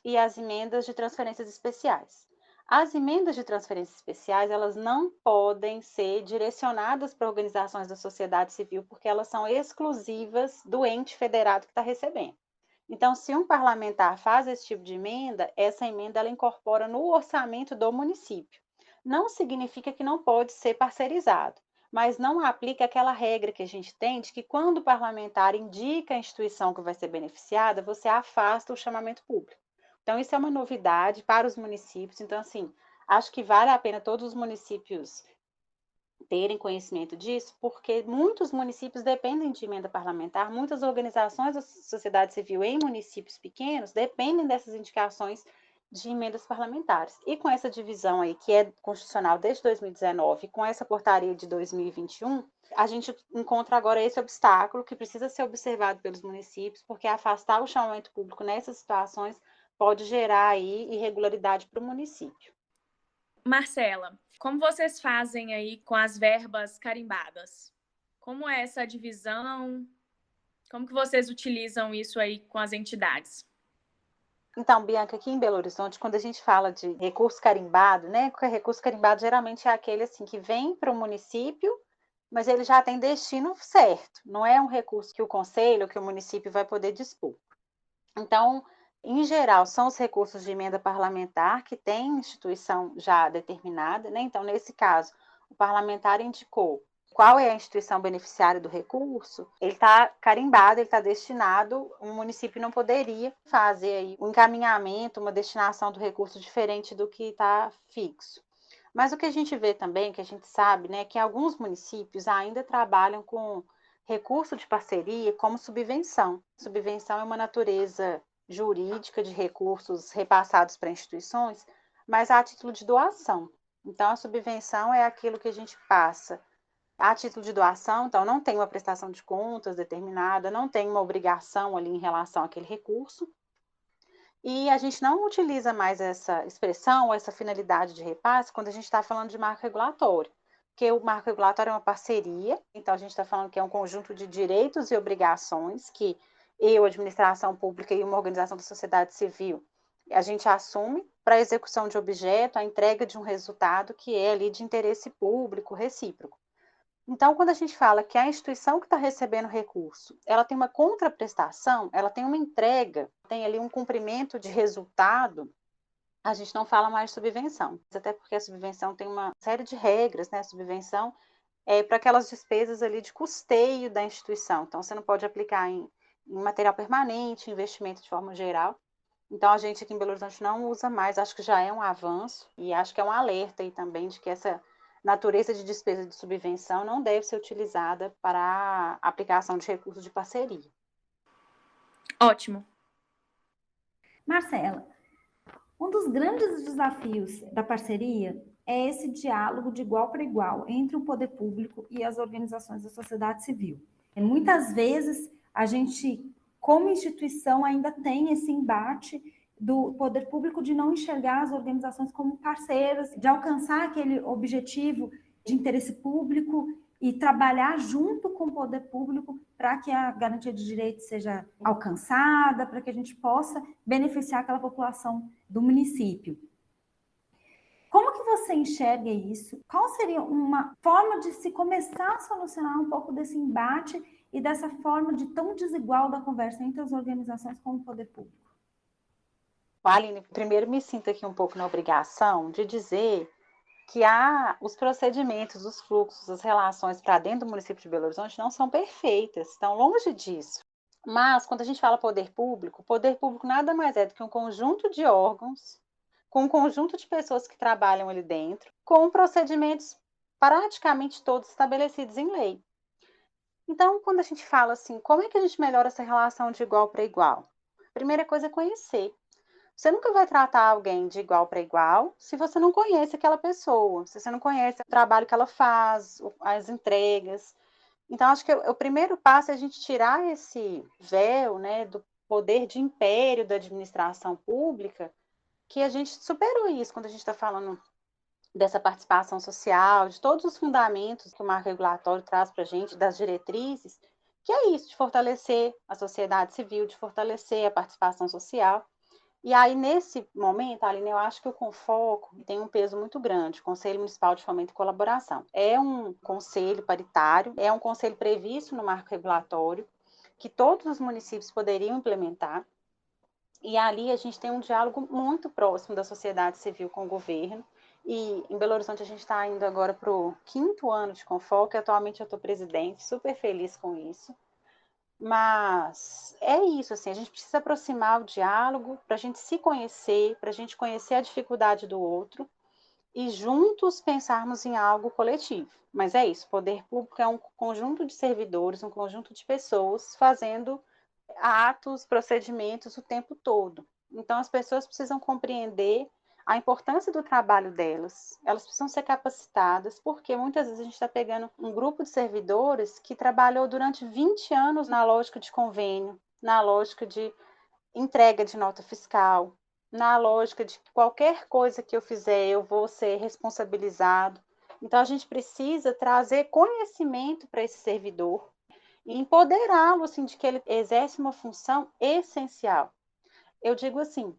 e as emendas de transferências especiais. As emendas de transferências especiais, elas não podem ser direcionadas para organizações da sociedade civil, porque elas são exclusivas do ente federado que está recebendo. Então, se um parlamentar faz esse tipo de emenda, essa emenda ela incorpora no orçamento do município. Não significa que não pode ser parcerizado, mas não aplica aquela regra que a gente tem de que quando o parlamentar indica a instituição que vai ser beneficiada, você afasta o chamamento público. Então, isso é uma novidade para os municípios. Então, assim, acho que vale a pena todos os municípios terem conhecimento disso, porque muitos municípios dependem de emenda parlamentar, muitas organizações da sociedade civil em municípios pequenos dependem dessas indicações de emendas parlamentares. E com essa divisão aí, que é constitucional desde 2019, com essa portaria de 2021, a gente encontra agora esse obstáculo que precisa ser observado pelos municípios, porque afastar o chamamento público nessas situações pode gerar aí irregularidade para o município. Marcela, como vocês fazem aí com as verbas carimbadas? Como é essa divisão? Como que vocês utilizam isso aí com as entidades? Então, Bianca, aqui em Belo Horizonte, quando a gente fala de recurso carimbado, né? Porque recurso carimbado geralmente é aquele assim que vem para o município, mas ele já tem destino certo. Não é um recurso que o conselho ou que o município vai poder dispor. Então, em geral, são os recursos de emenda parlamentar que tem instituição já determinada, né? Então, nesse caso, o parlamentar indicou qual é a instituição beneficiária do recurso, ele está carimbado, ele está destinado, o município não poderia fazer aí um encaminhamento, uma destinação do recurso diferente do que está fixo. Mas o que a gente vê também, que a gente sabe, né, que alguns municípios ainda trabalham com recurso de parceria como subvenção. Subvenção é uma natureza jurídica de recursos repassados para instituições, mas a título de doação. Então, a subvenção é aquilo que a gente passa a título de doação, então não tem uma prestação de contas determinada, não tem uma obrigação ali em relação àquele recurso, e a gente não utiliza mais essa expressão, essa finalidade de repasse, quando a gente está falando de marco regulatório, porque o marco regulatório é uma parceria, então a gente está falando que é um conjunto de direitos e obrigações que eu, administração pública e uma organização da sociedade civil, a gente assume para a execução de objeto, a entrega de um resultado que é ali de interesse público, recíproco. Então, quando a gente fala que a instituição que está recebendo recurso, ela tem uma contraprestação, ela tem uma entrega, tem ali um cumprimento de resultado, a gente não fala mais de subvenção. Até porque a subvenção tem uma série de regras, né? A subvenção é para aquelas despesas ali de custeio da instituição. Então, você não pode aplicar em material permanente, investimento de forma geral. Então, a gente aqui em Belo Horizonte não usa mais, acho que já é um avanço, e acho que é um alerta aí também de que essa natureza de despesa de subvenção não deve ser utilizada para a aplicação de recursos de parceria. Ótimo. Marcela, um dos grandes desafios da parceria é esse diálogo de igual para igual entre o poder público e as organizações da sociedade civil. E muitas vezes a gente, como instituição, ainda tem esse embate do poder público de não enxergar as organizações como parceiras, de alcançar aquele objetivo de interesse público e trabalhar junto com o poder público para que a garantia de direitos seja alcançada, para que a gente possa beneficiar aquela população do município. Como que você enxerga isso? Qual seria uma forma de se começar a solucionar um pouco desse embate e dessa forma de tão desigual da conversa entre as organizações com o poder público? Aline, primeiro me sinto aqui um pouco na obrigação de dizer que os procedimentos, os fluxos, as relações para dentro do município de Belo Horizonte não são perfeitas, estão longe disso. Mas, quando a gente fala poder público nada mais é do que um conjunto de órgãos com um conjunto de pessoas que trabalham ali dentro, com procedimentos praticamente todos estabelecidos em lei. Então, quando a gente fala assim, como é que a gente melhora essa relação de igual para igual? A primeira coisa é conhecer. Você nunca vai tratar alguém de igual para igual se você não conhece aquela pessoa, se você não conhece o trabalho que ela faz, as entregas. Então, acho que o primeiro passo é a gente tirar esse véu, né, do poder de império da administração pública, que a gente superou isso quando a gente está falando dessa participação social, de todos os fundamentos que o marco regulatório traz para a gente, das diretrizes, que é isso, de fortalecer a sociedade civil, de fortalecer a participação social. E aí, nesse momento, Aline, eu acho que o Confoco tem um peso muito grande, o Conselho Municipal de Fomento e Colaboração. É um conselho paritário, é um conselho previsto no marco regulatório, que todos os municípios poderiam implementar, e ali a gente tem um diálogo muito próximo da sociedade civil com o governo, e em Belo Horizonte a gente está indo agora para o 5º ano de Confoco, e atualmente eu estou presidente, super feliz com isso. Mas é isso, assim, a gente precisa aproximar o diálogo para a gente se conhecer, para a gente conhecer a dificuldade do outro e juntos pensarmos em algo coletivo. Mas é isso, o poder público é um conjunto de servidores, um conjunto de pessoas fazendo atos, procedimentos o tempo todo. Então as pessoas precisam compreender a importância do trabalho delas, elas precisam ser capacitadas, porque muitas vezes a gente está pegando um grupo de servidores que trabalhou durante 20 anos na lógica de convênio, na lógica de entrega de nota fiscal, na lógica de que qualquer coisa que eu fizer eu vou ser responsabilizado. Então a gente precisa trazer conhecimento para esse servidor e empoderá-lo assim, de que ele exerce uma função essencial. Eu digo assim,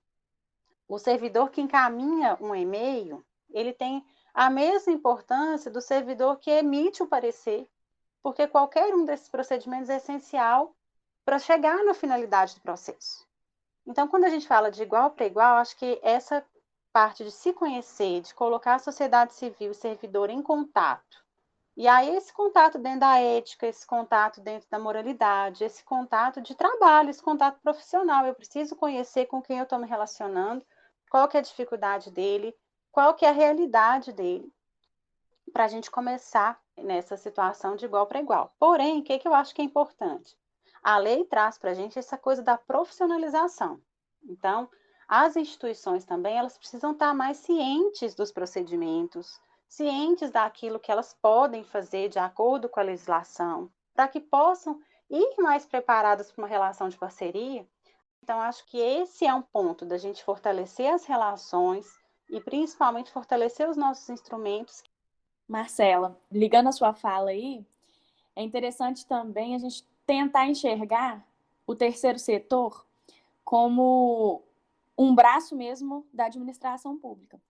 o servidor que encaminha um e-mail, ele tem a mesma importância do servidor que emite o parecer, porque qualquer um desses procedimentos é essencial para chegar na finalidade do processo. Então, quando a gente fala de igual para igual, acho que essa parte de se conhecer, de colocar a sociedade civil e o servidor em contato, e aí esse contato dentro da ética, esse contato dentro da moralidade, esse contato de trabalho, esse contato profissional, eu preciso conhecer com quem eu estou me relacionando, qual que é a dificuldade dele, qual que é a realidade dele, para a gente começar nessa situação de igual para igual. Porém, o que eu acho que é importante? A lei traz para a gente essa coisa da profissionalização. Então, as instituições também, elas precisam estar mais cientes dos procedimentos, cientes daquilo que elas podem fazer de acordo com a legislação, para que possam ir mais preparadas para uma relação de parceria. Então, acho que esse é um ponto da gente fortalecer as relações e principalmente fortalecer os nossos instrumentos. Marcela, ligando a sua fala aí, é interessante também a gente tentar enxergar o terceiro setor como um braço mesmo da administração pública.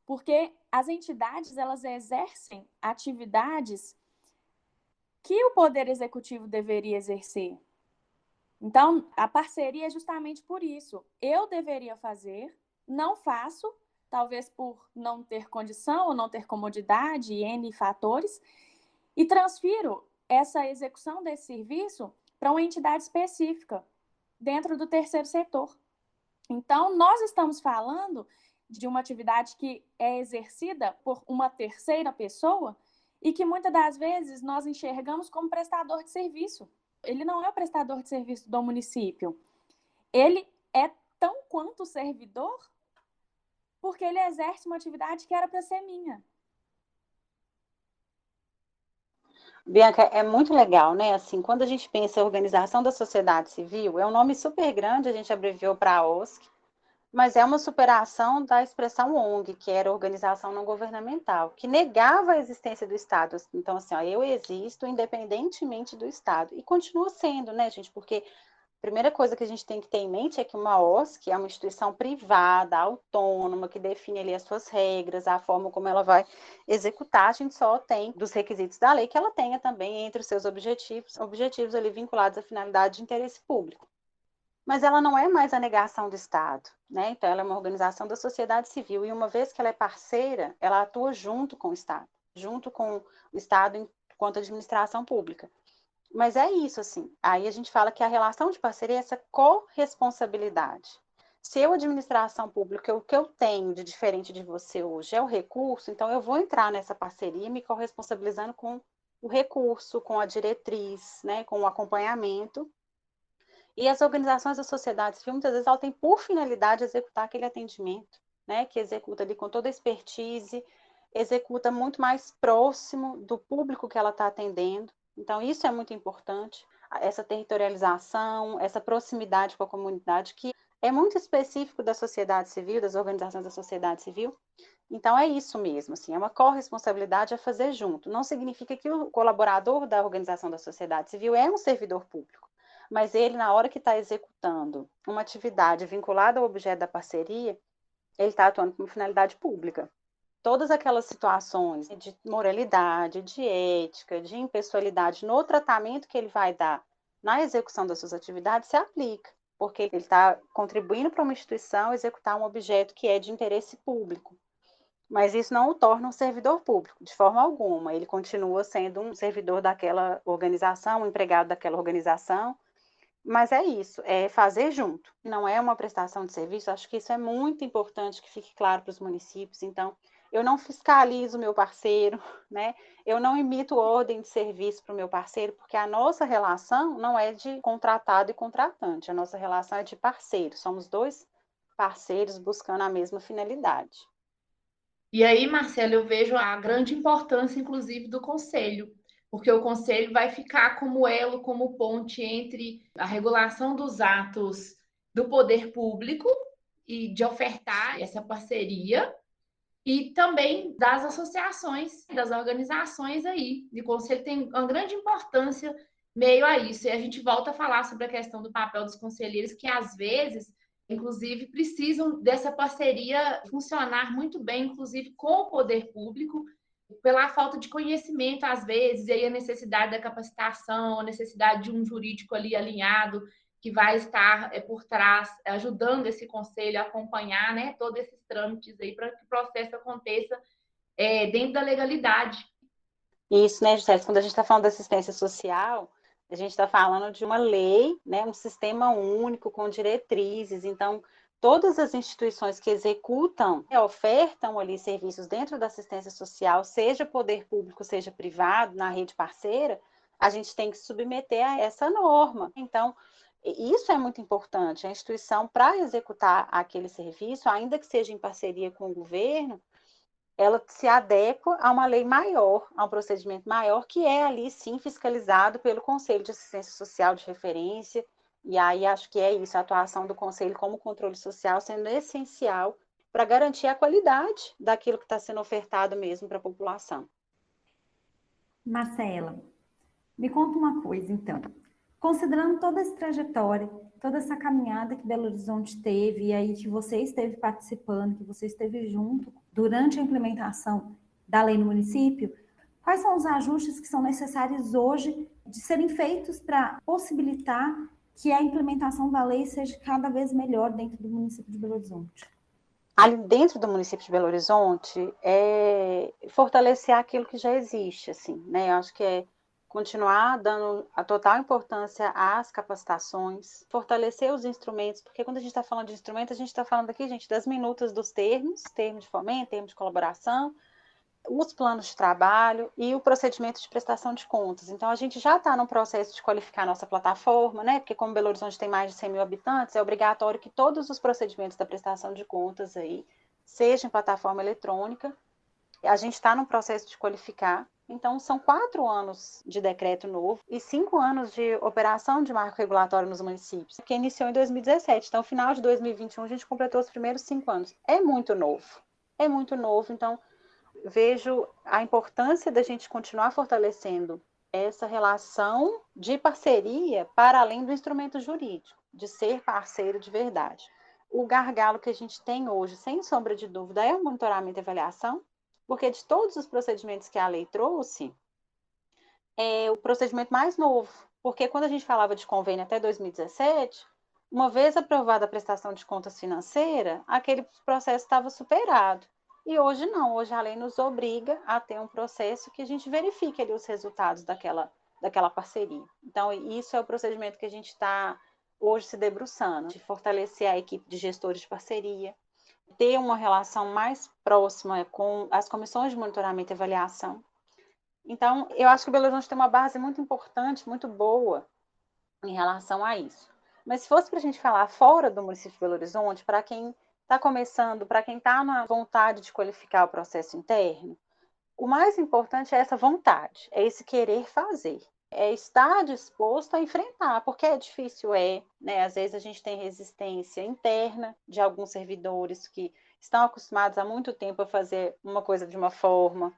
Porque as entidades, elas exercem atividades que o Poder Executivo deveria exercer. Então, a parceria é justamente por isso. Eu deveria fazer, não faço, talvez por não ter condição ou não ter comodidade, N fatores, e transfiro essa execução desse serviço para uma entidade específica, dentro do terceiro setor. Então, nós estamos falando de uma atividade que é exercida por uma terceira pessoa e que muitas das vezes nós enxergamos como prestador de serviço. Ele não é o prestador de serviço do município. Ele é tão quanto servidor porque ele exerce uma atividade que era para ser minha. Bianca, é muito legal, né? Assim, quando a gente pensa em organização da sociedade civil, é um nome super grande, a gente abreviou para a OSC, mas é uma superação da expressão ONG, que era organização não governamental, que negava a existência do Estado. Então, assim, ó, eu existo independentemente do Estado. E continua sendo, né, gente? Porque a primeira coisa que a gente tem que ter em mente é que uma OSC é uma instituição privada, autônoma, que define ali as suas regras, a forma como ela vai executar. A gente só tem dos requisitos da lei que ela tenha também entre os seus objetivos ali vinculados à finalidade de interesse público. Mas ela não é mais a negação do Estado, né? Então, ela é uma organização da sociedade civil, e uma vez que ela é parceira, ela atua junto com o Estado, junto com o Estado enquanto administração pública. Mas é isso, assim, aí a gente fala que a relação de parceria é essa corresponsabilidade. Se eu, administração pública, o que eu tenho de diferente de você hoje é o recurso, então eu vou entrar nessa parceria me corresponsabilizando com o recurso, com a diretriz, né, com o acompanhamento. E as organizações da sociedade civil, muitas vezes, elas têm por finalidade executar aquele atendimento, né, que executa ali com toda a expertise, executa muito mais próximo do público que ela está atendendo. Então, isso é muito importante, essa territorialização, essa proximidade com a comunidade, que é muito específico da sociedade civil, das organizações da sociedade civil. Então, é isso mesmo, assim, é uma corresponsabilidade a fazer junto. Não significa que o colaborador da organização da sociedade civil é um servidor público, mas ele, na hora que está executando uma atividade vinculada ao objeto da parceria, ele está atuando com finalidade pública. Todas aquelas situações de moralidade, de ética, de impessoalidade no tratamento que ele vai dar na execução das suas atividades se aplica, porque ele está contribuindo para uma instituição executar um objeto que é de interesse público. Mas isso não o torna um servidor público, de forma alguma. Ele continua sendo um servidor daquela organização, um empregado daquela organização. Mas é isso, é fazer junto. Não é uma prestação de serviço. Acho que isso é muito importante que fique claro para os municípios. Então, eu não fiscalizo o meu parceiro, né? Eu não emito ordem de serviço para o meu parceiro, porque a nossa relação não é de contratado e contratante. A nossa relação é de parceiro. Somos dois parceiros buscando a mesma finalidade. E aí, Marcelo, eu vejo a grande importância, inclusive, do conselho, porque o conselho vai ficar como elo, como ponte entre a regulação dos atos do poder público e de ofertar essa parceria, e também das associações, das organizações aí. E o conselho tem uma grande importância meio a isso. E a gente volta a falar sobre a questão do papel dos conselheiros, que às vezes inclusive, precisam dessa parceria funcionar muito bem, inclusive com o poder público, pela falta de conhecimento, às vezes, e aí a necessidade da capacitação, a necessidade de um jurídico ali alinhado, que vai estar por trás, ajudando esse conselho a acompanhar, né, todos esses trâmites aí, para que o processo aconteça dentro da legalidade. Isso, né, José? Quando a gente está falando da assistência social, a gente está falando de uma lei, né, um sistema único com diretrizes. Então, todas as instituições que executam, ofertam ali serviços dentro da assistência social, seja poder público, seja privado, na rede parceira, a gente tem que se submeter a essa norma. Então, isso é muito importante. A instituição, para executar aquele serviço, ainda que seja em parceria com o governo, ela se adequa a uma lei maior, a um procedimento maior, que é ali, sim, fiscalizado pelo Conselho de Assistência Social de Referência. E aí acho que é isso, a atuação do Conselho como controle social sendo essencial para garantir a qualidade daquilo que está sendo ofertado mesmo para a população. Marcela, me conta uma coisa, então. Considerando toda essa trajetória, toda essa caminhada que Belo Horizonte teve, e aí que você esteve participando, que você esteve junto durante a implementação da lei no município, quais são os ajustes que são necessários hoje de serem feitos para possibilitar que a implementação da lei seja cada vez melhor dentro do município de Belo Horizonte? Ali dentro do município de Belo Horizonte, é fortalecer aquilo que já existe, assim, né? Eu acho que é continuar dando a total importância às capacitações, fortalecer os instrumentos, porque quando a gente está falando de instrumento, a gente está falando aqui, gente, das minutas dos termos de fomento, termos de colaboração, os planos de trabalho e o procedimento de prestação de contas. Então, a gente já está no processo de qualificar a nossa plataforma, né? Porque como Belo Horizonte tem mais de 100 mil habitantes, é obrigatório que todos os procedimentos da prestação de contas aí sejam em plataforma eletrônica. A gente está no processo de qualificar. Então, são 4 anos de decreto novo e 5 anos de operação de marco regulatório nos municípios, que iniciou em 2017. Então, no final de 2021, a gente completou os primeiros 5 anos. É muito novo. Então, vejo a importância da gente continuar fortalecendo essa relação de parceria para além do instrumento jurídico, de ser parceiro de verdade. O gargalo que a gente tem hoje, sem sombra de dúvida, é o monitoramento e avaliação, porque de todos os procedimentos que a lei trouxe, é o procedimento mais novo, porque quando a gente falava de convênio até 2017, uma vez aprovada a prestação de contas financeira, aquele processo estava superado. E hoje não, hoje a lei nos obriga a ter um processo que a gente verifique ali os resultados daquela parceria. Então, isso é o procedimento que a gente está hoje se debruçando, de fortalecer a equipe de gestores de parceria, ter uma relação mais próxima com as comissões de monitoramento e avaliação. Então, eu acho que o Belo Horizonte tem uma base muito importante, muito boa em relação a isso. Mas se fosse para a gente falar fora do município de Belo Horizonte, para quem está começando, para quem está na vontade de qualificar o processo interno, o mais importante é essa vontade, é esse querer fazer, é estar disposto a enfrentar, porque é difícil, né? Às vezes a gente tem resistência interna de alguns servidores que estão acostumados há muito tempo a fazer uma coisa de uma forma,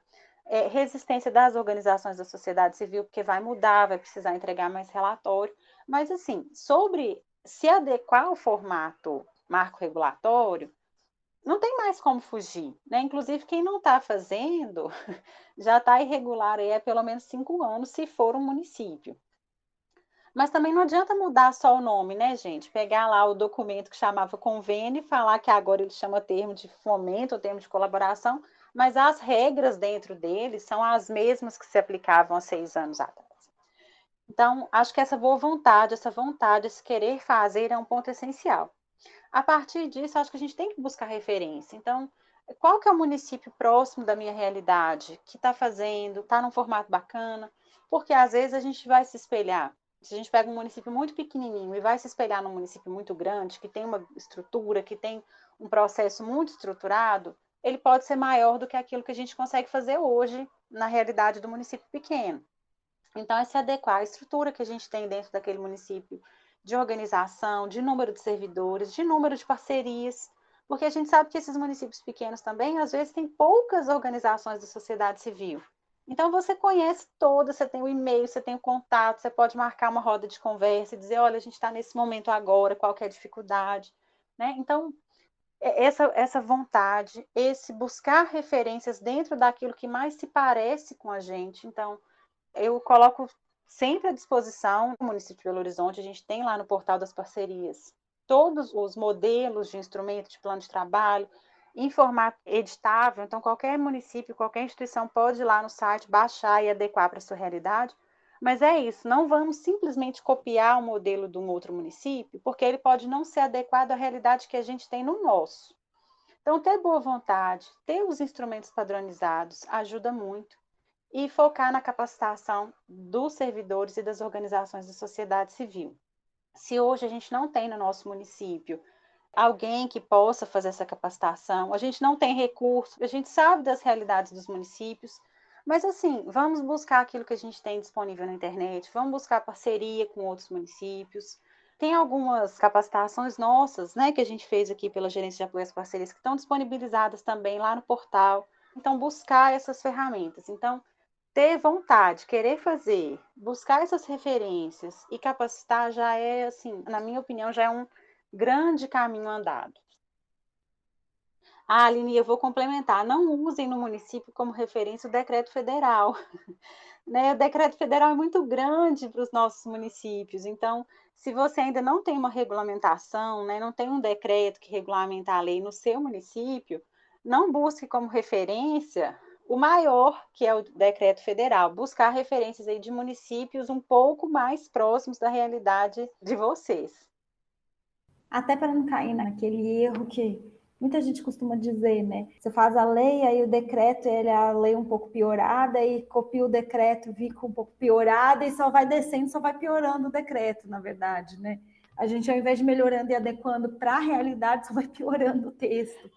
resistência das organizações da sociedade civil, porque vai mudar, vai precisar entregar mais relatório, mas assim, sobre se adequar ao formato marco regulatório, não tem mais como fugir, né? Inclusive, quem não está fazendo já está irregular aí há pelo menos 5 anos, se for um município. Mas também não adianta mudar só o nome, né, gente? Pegar lá o documento que chamava convênio e falar que agora ele chama termo de fomento ou termo de colaboração, mas as regras dentro dele são as mesmas que se aplicavam há 6 anos atrás. Então, acho que essa boa vontade, esse querer fazer é um ponto essencial. A partir disso, acho que a gente tem que buscar referência. Então, qual que é o município próximo da minha realidade, que está fazendo, está num formato bacana? Porque, às vezes, a gente vai se espelhar. Se a gente pega um município muito pequenininho e vai se espelhar num município muito grande, que tem uma estrutura, que tem um processo muito estruturado, ele pode ser maior do que aquilo que a gente consegue fazer hoje na realidade do município pequeno. Então, é se adequar à estrutura que a gente tem dentro daquele município, de organização, de número de servidores, de número de parcerias, porque a gente sabe que esses municípios pequenos também, às vezes, têm poucas organizações da sociedade civil. Então, você conhece todas, você tem o e-mail, você tem o contato, você pode marcar uma roda de conversa e dizer, olha, a gente está nesse momento agora, qual que é a dificuldade, né? Então, essa vontade, esse buscar referências dentro daquilo que mais se parece com a gente. Então, eu coloco sempre à disposição do município de Belo Horizonte, a gente tem lá no portal das parcerias todos os modelos de instrumento de plano de trabalho em formato editável, então qualquer município, qualquer instituição pode ir lá no site, baixar e adequar para a sua realidade, mas é isso, não vamos simplesmente copiar o modelo de um outro município, porque ele pode não ser adequado à realidade que a gente tem no nosso. Então, ter boa vontade, ter os instrumentos padronizados ajuda muito, e focar na capacitação dos servidores e das organizações da sociedade civil. Se hoje a gente não tem no nosso município alguém que possa fazer essa capacitação, a gente não tem recurso, a gente sabe das realidades dos municípios, mas assim, vamos buscar aquilo que a gente tem disponível na internet, vamos buscar parceria com outros municípios. Tem algumas capacitações nossas, né, que a gente fez aqui pela Gerência de Apoio às Parcerias, que estão disponibilizadas também lá no portal. Então, buscar essas ferramentas. Então, ter vontade, querer fazer, buscar essas referências e capacitar já é, assim, na minha opinião, já é um grande caminho andado. Aline, eu vou complementar, não usem no município como referência o decreto federal. Né? O decreto federal é muito grande para os nossos municípios, então, se você ainda não tem uma regulamentação, né, não tem um decreto que regulamenta a lei no seu município, não busque como referência o maior, que é o decreto federal, buscar referências aí de municípios um pouco mais próximos da realidade de vocês. Até para não cair naquele erro que muita gente costuma dizer, né? Você faz a lei, aí o decreto, ele é a lei um pouco piorada, e copia o decreto, fica um pouco piorada, e só vai descendo, só vai piorando o decreto, na verdade, né? A gente, ao invés de melhorando e adequando para a realidade, só vai piorando o texto.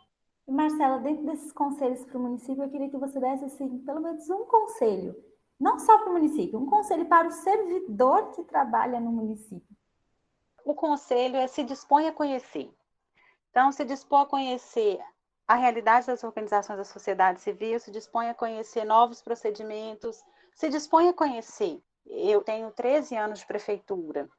E, Marcela, dentro desses conselhos para o município, eu queria que você desse, assim, pelo menos um conselho, não só para o município, um conselho para o servidor que trabalha no município. O conselho é se dispõe a conhecer. Então, se dispor a conhecer a realidade das organizações da sociedade civil, se dispõe a conhecer novos procedimentos, se dispõe a conhecer. Eu tenho 13 anos de prefeitura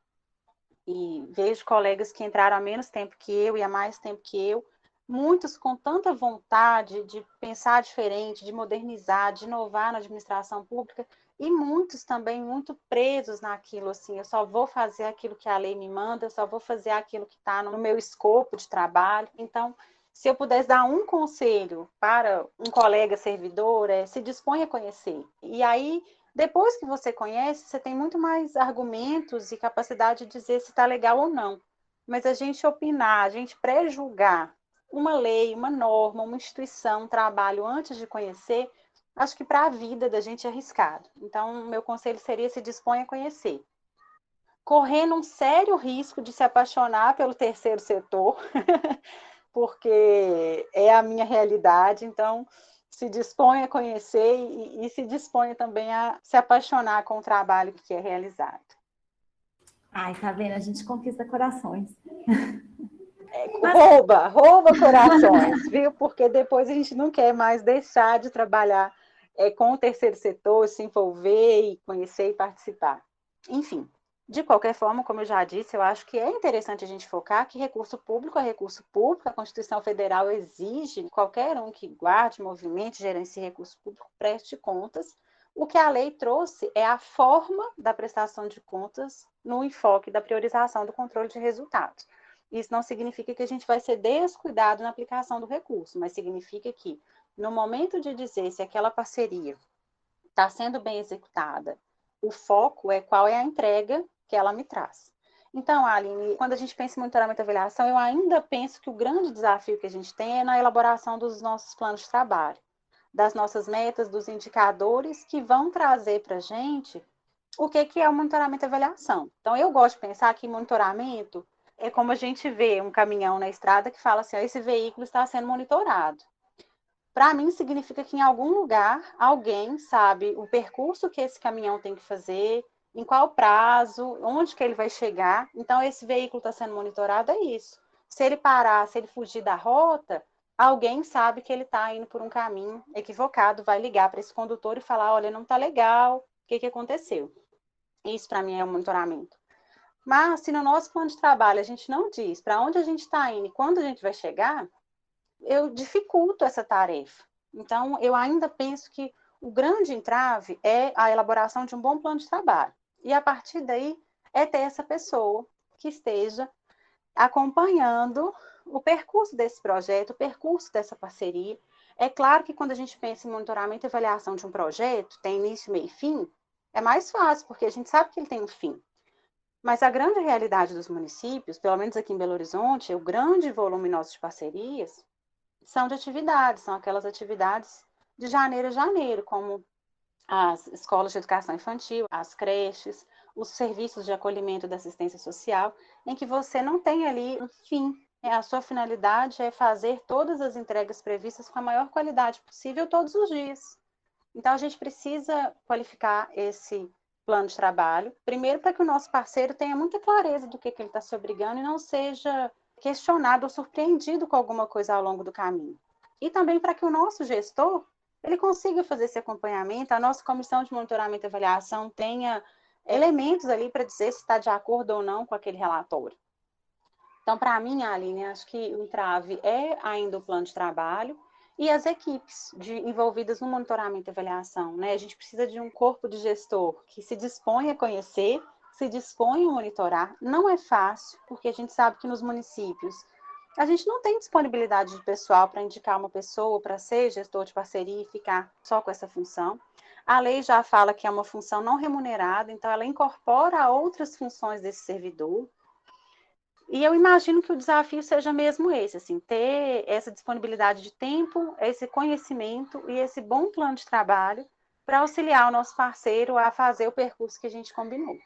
e vejo colegas que entraram há menos tempo que eu e há mais tempo que eu, muitos com tanta vontade de pensar diferente, de modernizar, de inovar na administração pública, e muitos também muito presos naquilo, assim, eu só vou fazer aquilo que a lei me manda, eu só vou fazer aquilo que está no meu escopo de trabalho. Então, se eu pudesse dar um conselho para um colega servidor, se dispõe a conhecer. E aí, Depois que você conhece, você tem muito mais argumentos e capacidade de dizer se está legal ou não. Mas a gente opinar, a gente pré-julgar uma lei, uma norma, uma instituição, um trabalho antes de conhecer, acho que para a vida da gente é arriscado. Então, meu conselho seria: se dispõe a conhecer. Correndo um sério risco de se apaixonar pelo terceiro setor, porque é a minha realidade, então se dispõe a conhecer e se dispõe também a se apaixonar com o trabalho que é realizado. Ai, tá vendo? A gente conquista corações. Rouba corações, viu? Porque depois a gente não quer mais deixar de trabalhar com o terceiro setor, se envolver e conhecer e participar. Enfim, de qualquer forma, como eu já disse, eu acho que é interessante a gente focar que recurso público é recurso público, a Constituição Federal exige que qualquer um que guarde, movimente, gerencie recurso público preste contas. O que a lei trouxe é a forma da prestação de contas no enfoque da priorização do controle de resultados. Isso não significa que a gente vai ser descuidado na aplicação do recurso, mas significa que, no momento de dizer se aquela parceria está sendo bem executada, o foco é qual é a entrega que ela me traz. Então, Aline, quando a gente pensa em monitoramento e avaliação, eu ainda penso que o grande desafio que a gente tem é na elaboração dos nossos planos de trabalho, das nossas metas, dos indicadores que vão trazer para a gente o que é o monitoramento e avaliação. Então, eu gosto de pensar que monitoramento é como a gente vê um caminhão na estrada que fala assim: esse veículo está sendo monitorado. Para mim, significa que em algum lugar alguém sabe o percurso que esse caminhão tem que fazer, em qual prazo, onde que ele vai chegar. Então, esse veículo está sendo monitorado, é isso. Se ele parar, se ele fugir da rota, alguém sabe que ele está indo por um caminho equivocado, vai ligar para esse condutor e falar: olha, não está legal, o que aconteceu? Isso, para mim, é um monitoramento. Mas, se no nosso plano de trabalho a gente não diz para onde a gente está indo e quando a gente vai chegar, eu dificulto essa tarefa. Então, eu ainda penso que o grande entrave é a elaboração de um bom plano de trabalho. E, a partir daí, é ter essa pessoa que esteja acompanhando o percurso desse projeto, o percurso dessa parceria. É claro que quando a gente pensa em monitoramento e avaliação de um projeto, tem início, meio e fim, é mais fácil, porque a gente sabe que ele tem um fim. Mas a grande realidade dos municípios, pelo menos aqui em Belo Horizonte, o grande volume nosso de parcerias são de atividades, são aquelas atividades de janeiro a janeiro, como as escolas de educação infantil, as creches, os serviços de acolhimento da assistência social, em que você não tem ali um fim. A sua finalidade é fazer todas as entregas previstas com a maior qualidade possível todos os dias. Então, a gente precisa qualificar esse plano de trabalho, primeiro para que o nosso parceiro tenha muita clareza do que ele está se obrigando e não seja questionado ou surpreendido com alguma coisa ao longo do caminho. E também para que o nosso gestor ele consiga fazer esse acompanhamento, a nossa comissão de monitoramento e avaliação tenha elementos ali para dizer se está de acordo ou não com aquele relatório. Então, para mim, Aline, acho que o entrave é ainda o plano de trabalho e as equipes envolvidas no monitoramento e avaliação, né? A gente precisa de um corpo de gestor que se dispõe a conhecer, se dispõe a monitorar. Não é fácil, porque a gente sabe que nos municípios a gente não tem disponibilidade de pessoal para indicar uma pessoa para ser gestor de parceria e ficar só com essa função. A lei já fala que é uma função não remunerada, então ela incorpora outras funções desse servidor. E eu imagino que o desafio seja mesmo esse, assim, ter essa disponibilidade de tempo, esse conhecimento e esse bom plano de trabalho para auxiliar o nosso parceiro a fazer o percurso que a gente combinou.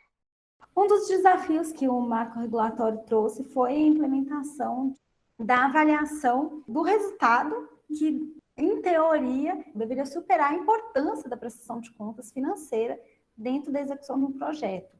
Um dos desafios que o marco regulatório trouxe foi a implementação da avaliação do resultado, que, em teoria, deveria superar a importância da prestação de contas financeira dentro da execução de um projeto.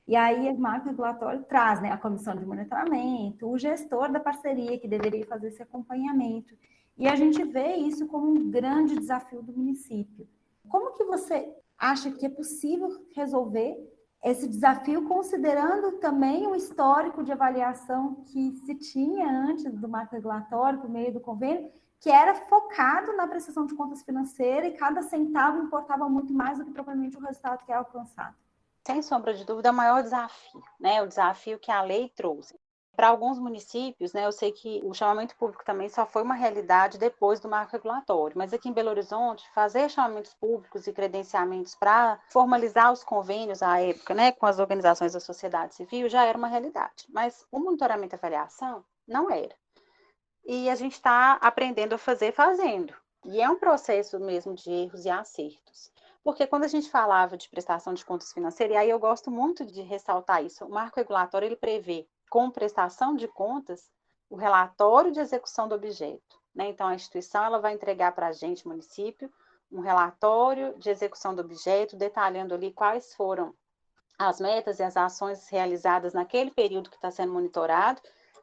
E aí, o marco regulatório traz, né, a comissão de monitoramento, o gestor da parceria, que deveria fazer esse acompanhamento. E a gente vê isso como um grande desafio do município. Como que você acha que é possível resolver esse desafio, considerando também o histórico de avaliação que se tinha antes do marco regulatório, por meio do convênio, que era focado na prestação de contas financeiras e cada centavo importava muito mais do que propriamente o resultado que é alcançado? Sem sombra de dúvida, é o maior desafio, né? O desafio que a lei trouxe. Para alguns municípios, né, eu sei que o chamamento público também só foi uma realidade depois do marco regulatório, mas aqui em Belo Horizonte, fazer chamamentos públicos e credenciamentos para formalizar os convênios à época, né, com as organizações da sociedade civil, já era uma realidade, mas o monitoramento e avaliação não era. E a gente está aprendendo a fazer fazendo. E é um processo mesmo de erros e acertos. Porque quando a gente falava de prestação de contas financeiras, e aí eu gosto muito de ressaltar isso, o marco regulatório ele prevê, com prestação de contas, o relatório de execução do objeto. Né? Então, a instituição ela vai entregar para a gente, município, um relatório de execução do objeto, detalhando ali quais foram as metas e as ações realizadas naquele período que está sendo monitorado,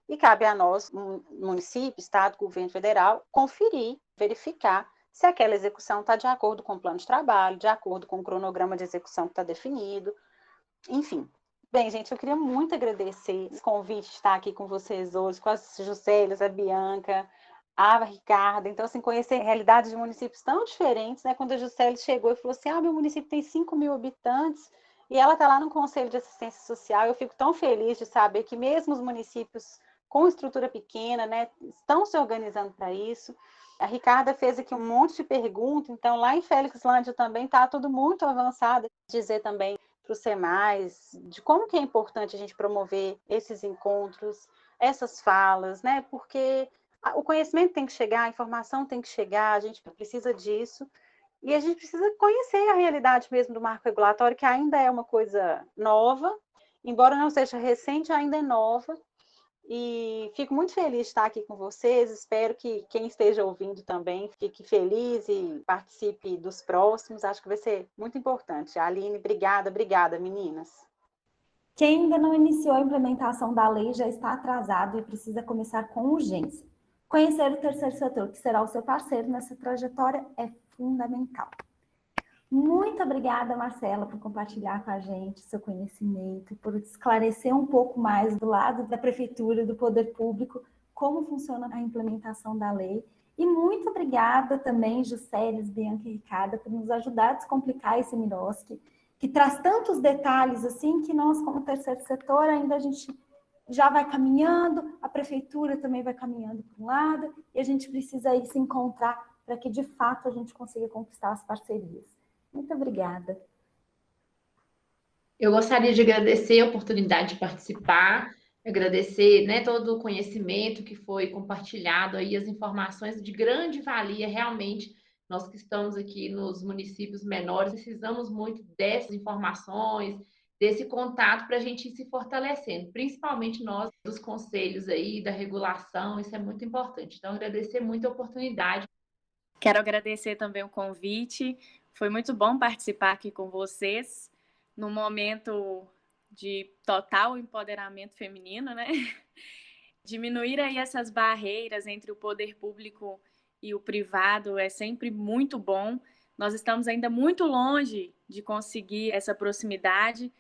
e cabe a nós, município, estado, governo federal, conferir, verificar se aquela execução está de acordo com o plano de trabalho, de acordo com o cronograma de execução que está definido, enfim. Bem, gente, eu queria muito agradecer esse convite de estar aqui com vocês hoje, com as Juscelis, a Bianca, a Ricarda. Então, assim, conhecer realidades de municípios tão diferentes, né? Quando a Juscelis chegou e falou assim, meu município tem 5.000 habitantes, e ela está lá no Conselho de Assistência Social, eu fico tão feliz de saber que mesmo os municípios com estrutura pequena, né, estão se organizando para isso. A Ricarda fez aqui um monte de perguntas, então lá em Félixlândia também está tudo muito avançado. Dizer também para os CEMAIs, de como que é importante a gente promover esses encontros, essas falas, né? Porque o conhecimento tem que chegar, a informação tem que chegar, a gente precisa disso, e a gente precisa conhecer a realidade mesmo do marco regulatório, que ainda é uma coisa nova, embora não seja recente, ainda é nova, e fico muito feliz de estar aqui com vocês, espero que quem esteja ouvindo também fique feliz e participe dos próximos, acho que vai ser muito importante. Aline, obrigada, meninas. Quem ainda não iniciou a implementação da lei já está atrasado e precisa começar com urgência. Conhecer o terceiro setor, que será o seu parceiro nessa trajetória, é fundamental. Muito obrigada, Marcela, por compartilhar com a gente seu conhecimento, por esclarecer um pouco mais do lado da Prefeitura, do Poder Público, como funciona a implementação da lei. E muito obrigada também, Juscelis, Bianca e Ricarda, por nos ajudar a descomplicar esse MIROSC, que traz tantos detalhes assim que nós, como terceiro setor, ainda a gente já vai caminhando, a Prefeitura também vai caminhando para um lado, e a gente precisa aí se encontrar para que, de fato, a gente consiga conquistar as parcerias. Muito obrigada. Eu gostaria de agradecer a oportunidade de participar, agradecer, né, todo o conhecimento que foi compartilhado aí, as informações de grande valia, realmente, nós que estamos aqui nos municípios menores, precisamos muito dessas informações, desse contato para a gente ir se fortalecendo, principalmente nós dos conselhos aí, da regulação, isso é muito importante. Então, agradecer muito a oportunidade. Quero agradecer também o convite, foi muito bom participar aqui com vocês, num momento de total empoderamento feminino, né? Diminuir aí essas barreiras entre o poder público e o privado é sempre muito bom. Nós estamos ainda muito longe de conseguir essa proximidade,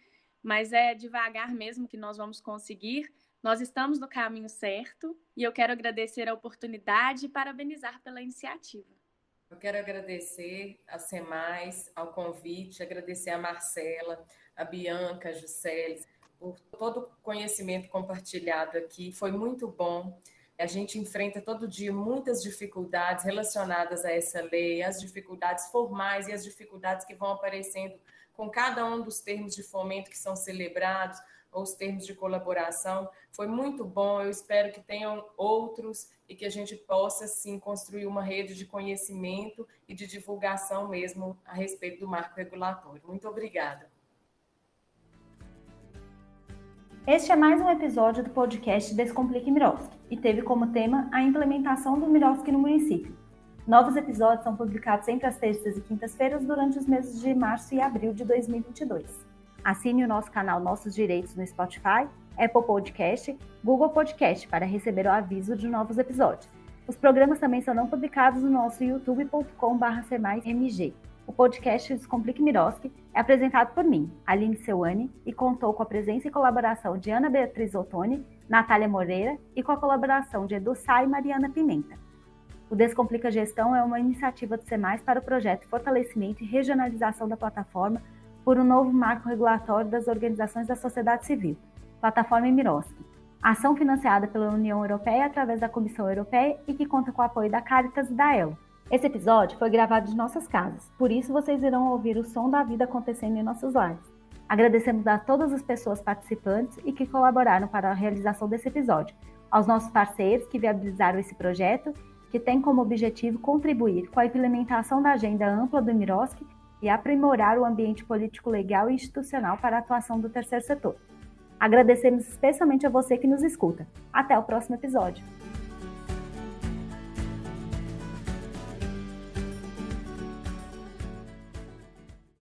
mas é devagar mesmo que nós vamos conseguir. Nós estamos no caminho certo e eu quero agradecer a oportunidade e parabenizar pela iniciativa. Eu quero agradecer a CEMAIs, ao convite, agradecer a Marcela, a Bianca, a Juscelis, por todo o conhecimento compartilhado aqui. Foi muito bom. A gente enfrenta todo dia muitas dificuldades relacionadas a essa lei, as dificuldades formais e as dificuldades que vão aparecendo com cada um dos termos de fomento que são celebrados, ou os termos de colaboração. Foi muito bom, eu espero que tenham outros e que a gente possa, sim, construir uma rede de conhecimento e de divulgação mesmo a respeito do marco regulatório. Muito obrigada. Este é mais um episódio do podcast Descomplique MIROSC e teve como tema a implementação do MIROSC no município. Novos episódios são publicados sempre às terças e quintas-feiras durante os meses de março e abril de 2022. Assine o nosso canal Nossos Direitos no Spotify, Apple Podcast, Google Podcast para receber o aviso de novos episódios. Os programas também serão publicados no nosso youtube.com/cemaismg. O podcast Descomplique MIROSC é apresentado por mim, Aline Seuane, e contou com a presença e colaboração de Ana Beatriz Ottoni, Natália Moreira e com a colaboração de Edu Sá e Mariana Pimenta. O Descomplica Gestão é uma iniciativa do CEMAIs para o projeto Fortalecimento e Regionalização da Plataforma por um novo marco regulatório das organizações da sociedade civil, Plataforma MIROSC. Ação financiada pela União Europeia através da Comissão Europeia e que conta com o apoio da Caritas e da ELO. Esse episódio foi gravado de nossas casas, por isso vocês irão ouvir o som da vida acontecendo em nossos lares. Agradecemos a todas as pessoas participantes e que colaboraram para a realização desse episódio, aos nossos parceiros que viabilizaram esse projeto, que tem como objetivo contribuir com a implementação da agenda ampla do MIROSC e aprimorar o ambiente político, legal e institucional para a atuação do terceiro setor. Agradecemos especialmente a você que nos escuta. Até o próximo episódio!